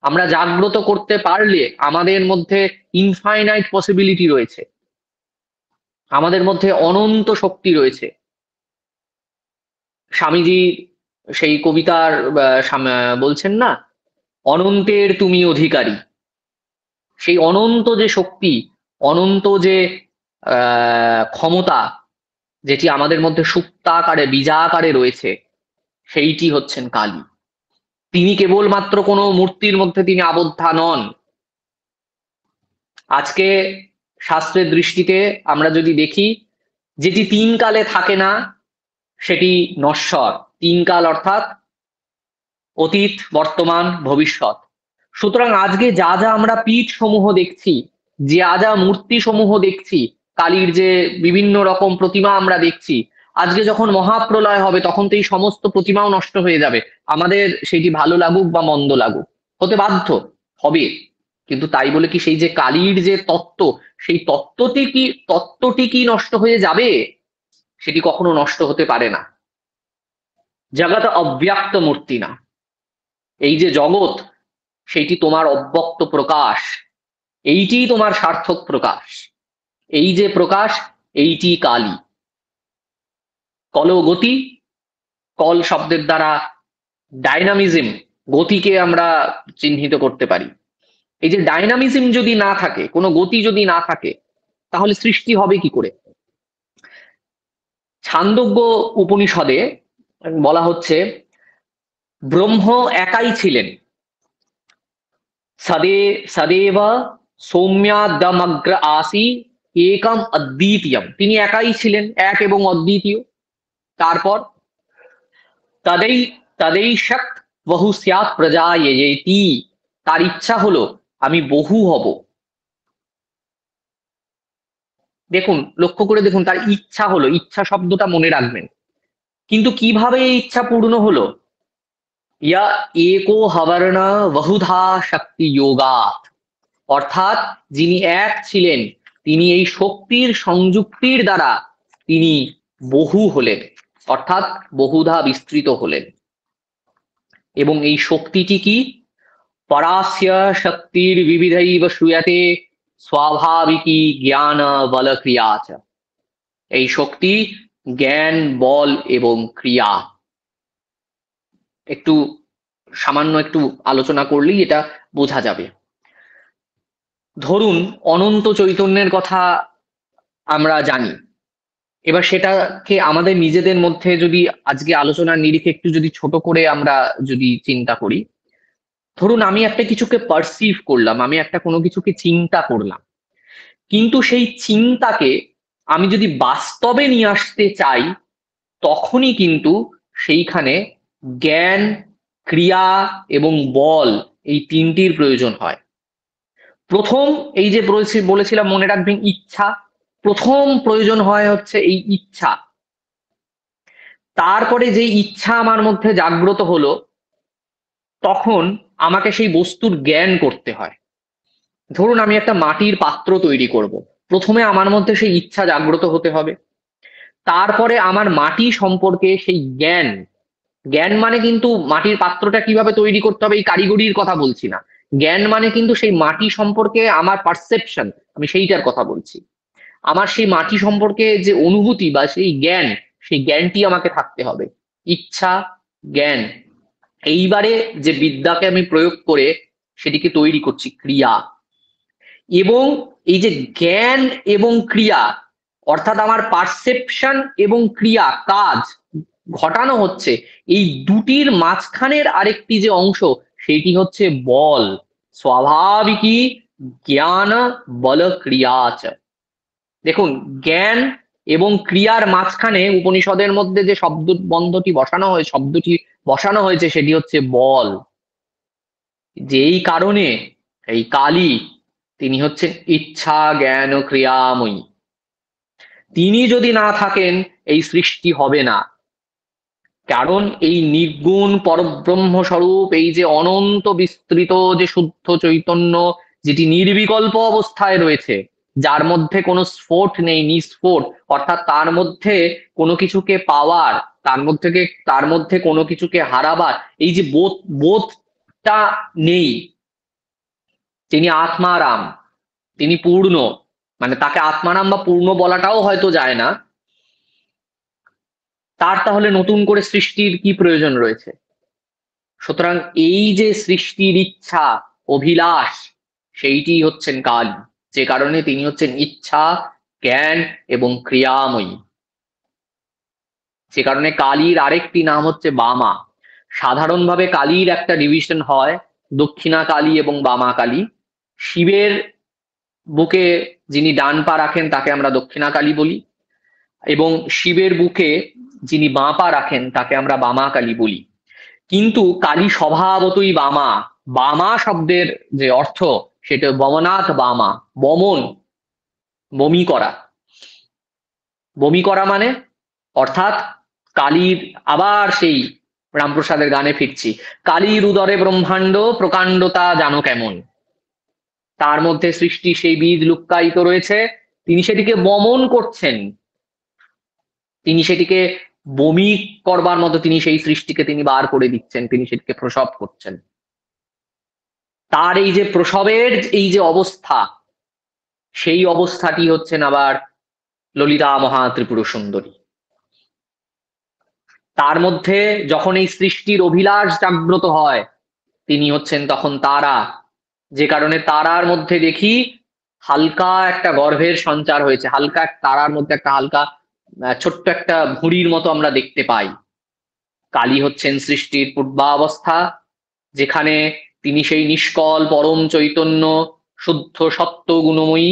আমরা জাগ্রত করতে পারলে আমাদের মধ্যে ইনফাইনাইট পসিবিলিটি রয়েছে, আমাদের মধ্যে অনন্ত শক্তি রয়েছে। স্বামীজি সেই কবিতার বলছেন না, অনন্তের তুমি অধিকারী, সেই অনন্ত যে শক্তি, অনন্ত যে ক্ষমতা, যেটি আমাদের মধ্যে সুপ্তাকারে বীজাকারে রয়েছে, সেইটি হচ্ছেন কালী। তিনি কেবলমাত্র কোনো মূর্তির মধ্যে তিনি আবদ্ধা নন। আজকে শাস্ত্রের দৃষ্টিতে আমরা যদি দেখি, যেটি তিন কালে থাকে না সেটি নশ্বর। তিন কাল অর্থাৎ অতীত, বর্তমান, ভবিষ্যৎ। সুতরাং আজকে যা যা আমরা পীঠ সমূহ দেখছি, যা যা মূর্তি সমূহ দেখছি, কালীর যে বিভিন্ন রকম প্রতিমা আমরা দেখছি, আজকে যখন মহাপ্রলয় হবে তখন তো এই সমস্ত প্রতিমাও নষ্ট হয়ে যাবে। আমাদের সেটি ভালো লাগুক বা মন্দ লাগুক, হতে বাধ্য হবে। কিন্তু তাই বলে কি সেই যে কালীর যে তত্ত্ব, সেই তত্ত্বটি কি নষ্ট হয়ে যাবে? সেটি কখনো নষ্ট হতে পারে না। জগৎ অব্যক্ত মূর্তি না, এই যে জগৎ সেইটি তোমার অব্যক্ত প্রকাশ, এইটি তোমার সার্থক প্রকাশ। এই যে প্রকাশ, এইটি কালী। কলগতি, কল শব্দের দ্বারা ডাইনামিজম, গতিকে আমরা চিহ্নিত করতে পারি। এই যে ডাইনামিজম যদি না থাকে, কোনো গতি যদি না থাকে, তাহলে সৃষ্টি হবে কি করে? ছান্দোগ্য উপনিষদে বলা হচ্ছে ব্রহ্ম একাই ছিলেন। সদেব সৌম্যাদমগ্র আসি একম অদ্বিতীয়ম, তিনি একাই ছিলেন, এক এবং অদ্বিতীয়। তারপর তদেই তদেই শক্ত বহু স্যাৎ প্রজায়েতি, তার ইচ্ছা হলো আমি বহু হব। দেখুন, লক্ষ্য করে দেখুন, তার ইচ্ছা হলো, ইচ্ছা শব্দটা মনে রাখবেন। কিন্তু কিভাবে এই ইচ্ছা পূর্ণ হলো? ইয়া একো হবর্ণ বহুধা শক্তি যোগাৎ, অর্থাৎ যিনি এক ছিলেন তিনি এই শক্তির সংযুক্তির দ্বারা তিনি বহু হলেন, অর্থাৎ বহুধা বিস্তৃত হলেন। এবং এই শক্তিটি কি? পরাস্য শক্তির বিবিধৈব শ্রূয়তে স্বাভাবিকী জ্ঞান বল ক্রিয়া চ। এই শক্তি জ্ঞান, বল এবং ক্রিয়া। একটু সামান্য একটু আলোচনা করলেই এটা বোঝা যাবে। ধরুন অনন্ত চৈতন্যের কথা আমরা জানি, এবার সেটাকে আমাদের নিজেদের মধ্যে যদি আজকে আলোচনার নিরিখে একটু যদি ছোট করে আমরা যদি চিন্তা করি, ধরুন আমি একটা কিছুকে পারসিভ করলাম, আমি একটা কোনো কিছুকে চিন্তা করলাম, কিন্তু সেই চিন্তাকে আমি যদি বাস্তবে নিয়ে আসতে চাই, তখনই কিন্তু সেইখানে জ্ঞান, ক্রিয়া এবং বল, এই তিনটির প্রয়োজন হয়। প্রথম, এই যে বলেছিলাম মনে রাখবেন, ইচ্ছা। প্রথম প্রয়োজন হয় হচ্ছে এই ইচ্ছা। তারপরে যে ইচ্ছা আমার মধ্যে জাগ্রত হলো, তখন আমাকে সেই বস্তুর জ্ঞান করতে হয়। ধরুন আমি একটা মাটির পাত্র তৈরি করব, প্রথমে আমার মধ্যে সেই ইচ্ছা জাগ্রত হতে হবে। তারপরে আমার মাটি সম্পর্কে সেই জ্ঞান, জ্ঞান মানে কিন্তু মাটির পাত্রটা কিভাবে তৈরি করতে হবে এই কারিগরির কথা বলছি না। জ্ঞান মানে কিন্তু সেই মাটি সম্পর্কে আমার পারসেপশন, আমি সেইটার কথা বলছি। আমার সেই মাটি সম্পর্কে যে অনুভূতি বা সেই জ্ঞান, সেই জ্ঞানটি আমাকে থাকতে হবে। ইচ্ছা, জ্ঞান, এইবারে যে বিদ্যাকে আমি প্রয়োগ করে সেটিকে তৈরি করছি ক্রিয়া। এবং এই যে জ্ঞান এবং ক্রিয়া, অর্থাৎ আমার পারসেপশন এবং ক্রিয়া, কাজ ঘটানো হচ্ছে, এই দুটির মাঝখানের আরেকটি যে অংশ, সেটি হচ্ছে বল। স্বাভাবিকী জ্ঞান বল ক্রিয়াচ। দেখুন, জ্ঞান এবং ক্রিয়ার মাঝখানে উপনিষদের মধ্যে যে শব্দটি বসানো হয়েছে সেটি হচ্ছে বল। যেই কারণে এই কালী, তিনি হচ্ছেন ইচ্ছা জ্ঞান ও ক্রিয়াময়ী। তিনি যদি না থাকেন এই সৃষ্টি হবে না। কারণ এই নির্গুণ পরব্রহ্ম স্বরূপ, এই যে অনন্ত বিস্তৃত যে শুদ্ধ চৈতন্য, যেটি নির্বিকল্প অবস্থায় রয়েছে, যার মধ্যে কোনো স্ফোট নেই, নিস্ফোট, অর্থাৎ তার মধ্যে কোনো কিছুকে পাওয়ার, তার মধ্যে কোনো কিছুকে হারাবার এই যে বোধটা নেই, তিনি আত্মারাম, তিনি পূর্ণ। মানে তাকে আত্মারাম বা পূর্ণ বলাটাও হয়তো যায় না। তার তাহলে নতুন করে সৃষ্টির কি প্রয়োজন রয়েছে? সুতরাং এই যে সৃষ্টির ইচ্ছা, অভিলাষ, সেইটি হচ্ছেন কাল, যে কারণে তিনি হচ্ছেন ইচ্ছা, জ্ঞান এবং ক্রিয়াময়ী। যে কারণে কালীর আরেকটি নাম হচ্ছে বামা। সাধারণভাবে কালীর একটা ডিভিশন হয় দক্ষিণা কালী এবং বামা কালী। শিবের বুকে যিনি ডান পা রাখেন তাকে আমরা দক্ষিণা কালী বলি, এবং শিবের বুকে যিনি বাঁ পা রাখেন তাকে আমরা বামা কালী বলি। কিন্তু কালী স্বভাবতই বামা। বামা শব্দের যে অর্থ সেটা বমনাথ বামা, বমন, বমি করা। বমি করা মানে অর্থাৎ কালীর, আবার সেই রামপ্রসাদের গানে ফিরছি, কালীর উদরে ব্রহ্মাণ্ড প্রকাণ্ডতা জানো কেমন। তার মধ্যে সৃষ্টি সেই বীজ লুক্কায়িত রয়েছে, তিনি সেটিকে বমন করছেন, তিনি সেটিকে বমি করবার মতো তিনি সেই সৃষ্টিকে তিনি বার করে দিচ্ছেন, তিনি সেটিকে প্রসব করছেন। তার এই যে প্রসবের এই যে অবস্থা, সেই অবস্থাটি হচ্ছেন আবার ললিতা মহা ত্রিপুর সুন্দরী। তার মধ্যে যখন এই সৃষ্টির অভিলাষ জাগ্রত হয়, তিনি হচ্ছেন তখন তারা, যে কারণে তারার মধ্যে দেখি হালকা একটা গর্ভের সঞ্চার হয়েছে, হালকা তারার মধ্যে একটা হালকা ছোট্ট একটা ভুঁড়ির মতো আমরা দেখতে পাই। কালী হচ্ছেন সৃষ্টির পূর্বাবস্থা, যেখানে তিনি সেই নিষ্কল পরম চৈতন্য শুদ্ধ সত্য গুণময়ী,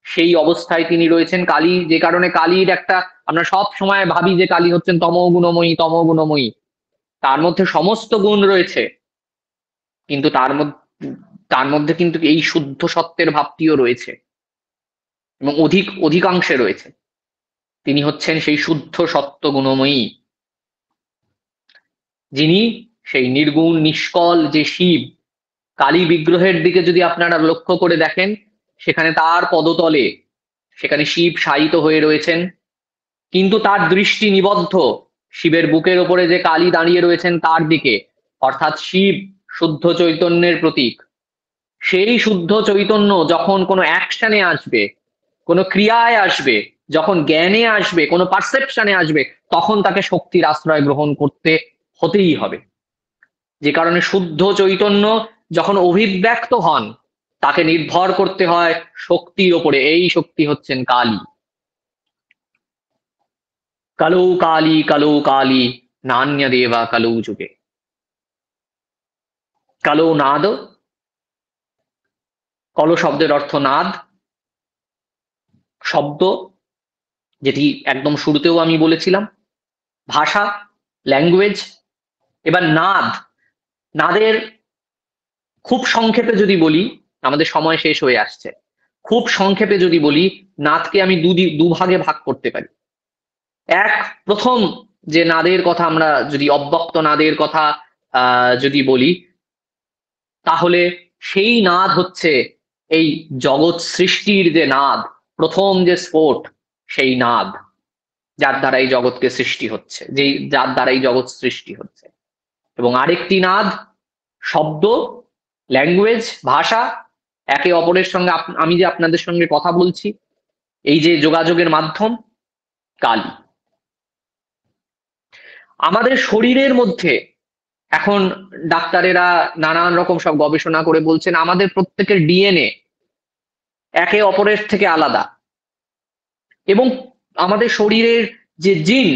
সেই অবস্থায় তিনি রয়েছেন কালী। যে কারণে কালীর একটা, আমরা সব সময় ভাবি যে কালী হচ্ছেন তমগুণময়ী, তমগুণময়ী, তার মধ্যে সমস্ত গুণ রয়েছে, কিন্তু তার মধ্যে কিন্তু এই শুদ্ধ সত্যের ভাবটিও রয়েছে, এবং অধিকাংশে রয়েছে। তিনি হচ্ছেন সেই শুদ্ধ সত্য গুণময়ী, যিনি সেই নির্গুণ নিষ্কল যে শিব। কালী বিগ্রহের দিকে যদি আপনারা লক্ষ্য করে দেখেন, সেখানে তার পদতলে সেখানে শিব শায়িত হয়ে রয়েছেন, কিন্তু তার দৃষ্টি নিবদ্ধ শিবের বুকের ওপরে যে কালী দাঁড়িয়ে রয়েছেন তার দিকে, অর্থাৎ শিব শুদ্ধ চৈতন্যের প্রতীক। সেই শুদ্ধ চৈতন্য যখন কোনো অ্যাকশনে আসবে, কোনো ক্রিয়ায় আসবে, যখন জ্ঞানে আসবে, কোনো পারসেপশনে আসবে, তখন তাকে শক্তির আশ্রয় গ্রহণ করতে হতেই হবে। যে কারণে শুদ্ধ চৈতন্য যখন অভিব্যক্ত হন, তাকে নির্ভর করতে হয় শক্তির ওপরে। এই শক্তি হচ্ছেন কালী। কালৌ কালী কালৌ কালী নান্য দেবা কালৌ যুগে। কালৌ নাদ, কল শব্দের অর্থ নাদ, শব্দ, যেটি একদম শুরুতেও আমি বলেছিলাম, ভাষা, ল্যাঙ্গুয়েজ। এবার নাদ, নাদের খুব সংক্ষেপে যদি বলি, আমাদের সময় শেষ হয়ে আসছে, খুব সংক্ষেপে যদি বলি, নাদকে আমি দুভাগে ভাগ করতে পারি। এক, প্রথম যে নাদের কথা আমরা যদি অব্যক্ত নাদের কথা যদি বলি, তাহলে সেই নাদ হচ্ছে এই জগৎ সৃষ্টির যে নাদ, প্রথম যে স্ফোট, সেই নাদ, যার দ্বারা এই জগৎকে সৃষ্টি হচ্ছে, যার দ্বারা এই জগৎ সৃষ্টি হচ্ছে। এবং আরেকটি নাদ শব্দ, ল্যাঙ্গুয়েজ, ভাষা, একে অপরের সঙ্গে আমি যে আপনাদের সঙ্গে কথা বলছি, এই যে যোগাযোগের মাধ্যম, কালী। আমাদের শরীরের মধ্যে এখন ডাক্তারেরা নানান রকম সব গবেষণা করে বলছেন আমাদের প্রত্যেকের ডিএনএ একে অপরের থেকে আলাদা, এবং আমাদের শরীরের যে জিন,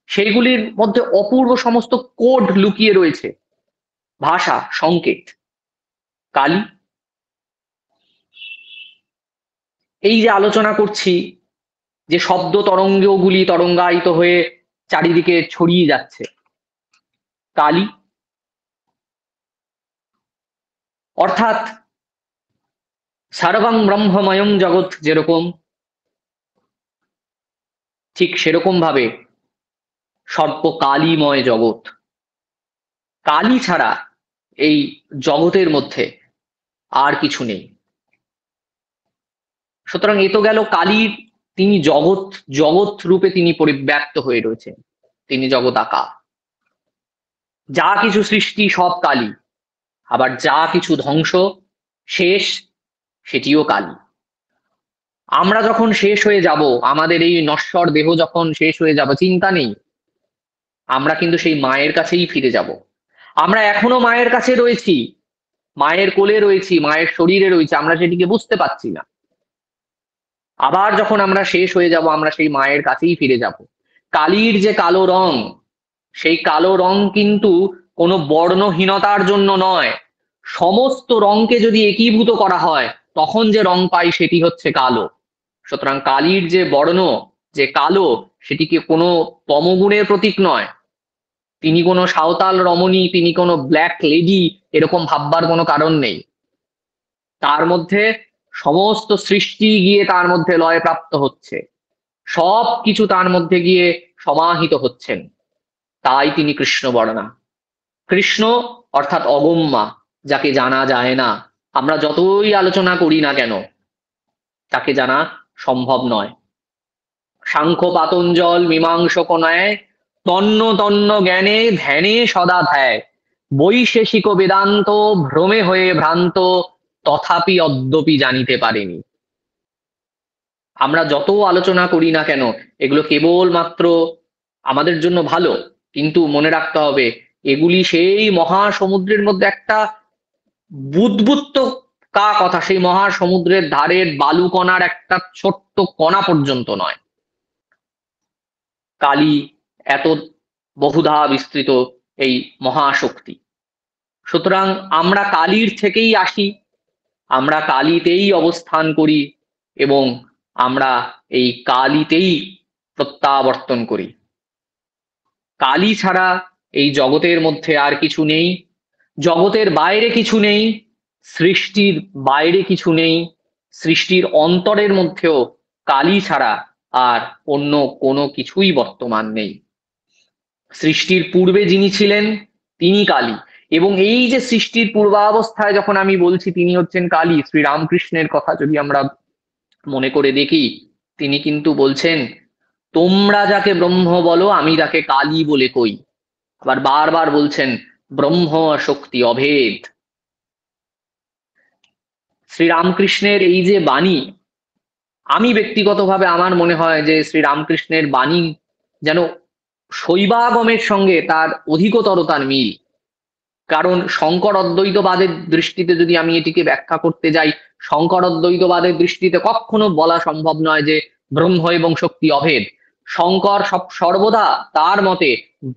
সেইগুলির মধ্যে অপূর্ব সমস্ত কোড লুকিয়ে রয়েছে, ভাষা, সংকেত। কালী, এই যে আলোচনা করছি, যে শব্দ তরঙ্গগুলি তরঙ্গায়িত হয়ে চারিদিকে ছড়িয়ে যাচ্ছে, কালী। অর্থাৎ সর্বং ব্রহ্মময়ম জগৎ যেরকম, ঠিক সেরকম ভাবে সর্ব কালীময় জগৎ। কালী ছাড়া এই জগতের মধ্যে আর কিছু নেই। সুতরাং এ তো গেল কালীর, তিনি জগৎ, জগৎ রূপে তিনি পরিব্যাপ্ত হয়ে রয়েছেন, তিনি জগদাকার। যা কিছু সৃষ্টি সব কালী, আবার যা কিছু ধ্বংস শেষ, সেটিও কালী। আমরা যখন শেষ হয়ে যাব, আমাদের এই নশ্বর দেহ যখন শেষ হয়ে যাব, চিন্তা নেই, আমরা কিন্তু সেই মায়ের কাছেই ফিরে যাব। আমরা এখনো মায়ের কাছে রয়েছি, মায়ের কোলে রয়েছি, মায়ের শরীরে রয়েছি, আমরা সেটিকে বুঝতে পারছি না। আবার যখন আমরা শেষ হয়ে যাব, আমরা সেই মায়ের কাছেই ফিরে যাব। কালীর যে কালো রং, সেই কালো রং কিন্তু কোনো বর্ণহীনতার জন্য নয়, সমস্ত রংকে যদি একীভূত করা হয় তখন যে রং পাই সেটি হচ্ছে কালো। সুতরাং কালীর যে বর্ণ, যে কালো, সেটিকে কোনো তমগুণের প্রতীক নয়। তিনি কোনো সাঁওতাল রমণী, তিনি কোনো ব্ল্যাক লেডি, এরকম ভাববার কোনো কারণ নেই। তার মধ্যে সমস্ত সৃষ্টি গিয়ে তার মধ্যে লয় প্রাপ্ত হচ্ছে, সব কিছু তার মধ্যে গিয়ে সমাহিত হচ্ছেন, তাই তিনি কৃষ্ণ বর্ণা। কৃষ্ণ অর্থাৎ অগম্যা, যাকে জানা যায় না। আমরা যতই আলোচনা করি না কেন তাকে জানা সম্ভব নয়। সাংখ্য পাতঞ্জল মীমাংসক ন্যায় তন্ন তন্ন জ্ঞানে ধ্যানে সদা ধ্যায়, বৈশেষিক বেদান্ত ভ্রমে হয়ে ভ্রান্ত, তথাপি অদ্যপি জানিতে পারেনি। আমরা যত আলোচনা করি না কেন এগুলো কেবলমাত্র আমাদের জন্য ভালো, কিন্তু মনে রাখতে হবে এগুলি সেই মহাসমুদ্রের মধ্যে একটা বুদবুদ্দ কা কথা, সেই মহাসমুদ্রের ধারের বালুকণার একটা ছোট্ট কণা পর্যন্ত নয়। কালী এত বহুধা বিস্তৃত এই মহাশক্তি। সুতরাং আমরা কালীর থেকেই আসি, আমরা কালীতেই অবস্থান করি এবং আমরা এই কালীতেই প্রত্যাবর্তন করি। কালী ছাড়া এই জগতের মধ্যে আর কিছু নেই, জগতের বাইরে কিছু নেই, সৃষ্টির বাইরে কিছু নেই, সৃষ্টির অন্তরের মধ্যেও কালী ছাড়া আর অন্য কোনো কিছুই বর্তমান নেই। সৃষ্টির পূর্বে যিনি ছিলেন তিনি কালী, এবং এই যে সৃষ্টির পূর্বাবস্থায় যখন আমি বলছি তিনি হচ্ছেন কালী, শ্রীরামকৃষ্ণের কথা যদি আমরা মনে করে দেখি, তিনি কিন্তু বলছেন তোমরা যাকে ব্রহ্ম বলো আমি তাকে কালী বলে কই। আবার বারবার বলছেন ব্রহ্ম শক্তি অভেদ। শ্রীরামকৃষ্ণের এই যে বাণী, আমি ব্যক্তিগতভাবে আমার মনে হয় যে শ্রীরামকৃষ্ণের বাণী যেন শৈবাগমের সঙ্গে তার অধিকতর তার মিল। কারণ শঙ্কর অদ্বৈতবাদের দৃষ্টিতে যদি আমি এটিকে ব্যাখ্যা করতে যাই, শঙ্কর অদ্বৈতবাদের দৃষ্টিতে কখনো বলা সম্ভব নয় যে ব্রহ্ম এবং শক্তি অভেদ। শঙ্কর সর্বদা তার মতে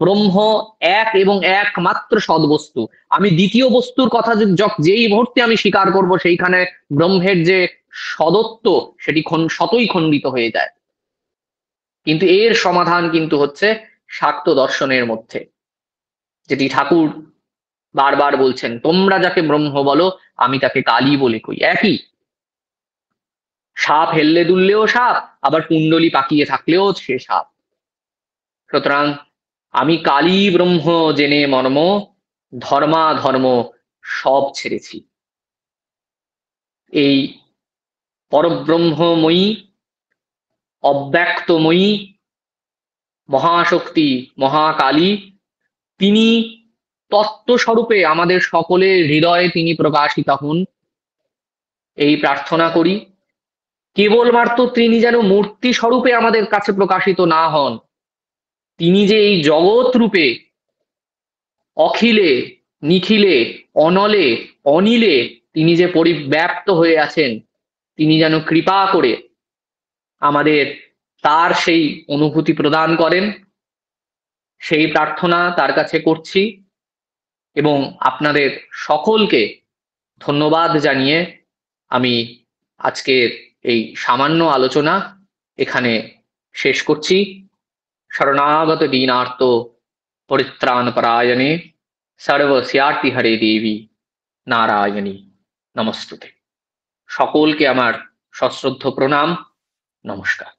ব্রহ্ম এক এবং একমাত্র সদ্বস্তু। আমি দ্বিতীয় বস্তুর কথা যেই মুহূর্তে আমি স্বীকার করব সেইখানে ব্রহ্মের যে সদত্ব সেটি শতই খণ্ডিত হয়ে যায়। কিন্তু এর সমাধান কিন্তু হচ্ছে শাক্ত দর্শনের মধ্যে, যেটি ঠাকুর বারবার বলছেন তোমরা যাকে ব্রহ্ম বলো আমি তাকে কালী বলে কই। একই, সাপ হেললে দুললেও সাপ, আবার কুণ্ডলী পাকিয়ে থাকলেও সে সাপ। সুতরাং আমি কালী ব্রহ্ম জেনে মর্ম, ধর্মা ধর্ম সব ছেড়েছি। এই পরব্রহ্মময়ী অব্যক্তময়ী মহাশক্তি মহাকালী, তিনি তত্ত্বস্বরূপে আমাদের সকলের হৃদয়ে তিনি প্রকাশিত হন, এই প্রার্থনা করি। কেবলমাত্র তিনি যেন মূর্তি স্বরূপে আমাদের কাছে প্রকাশিত না হন, তিনি যে এই জগৎ রূপে অখিলে নিখিলে অনলে অনিলে তিনি যে পরিব্যাপ্ত হয়ে আছেন, তিনি যেন কৃপা করে আমাদের তার সেই অনুভূতি প্রদান করেন, সেই প্রার্থনা তার কাছে করছি। এবং আপনাদের সকলকে ধন্যবাদ জানিয়ে আমি আজকের এই সামান্য আলোচনা এখানে শেষ করছি। শরণাগত দীনার্ত পরিত্রাণ পরায়ণে সর্বস্যার্তি হরে দেবী নারায়ণী নমস্তুতে। সকলকে আমার সশ্রদ্ধ প্রণাম, নমস্কার।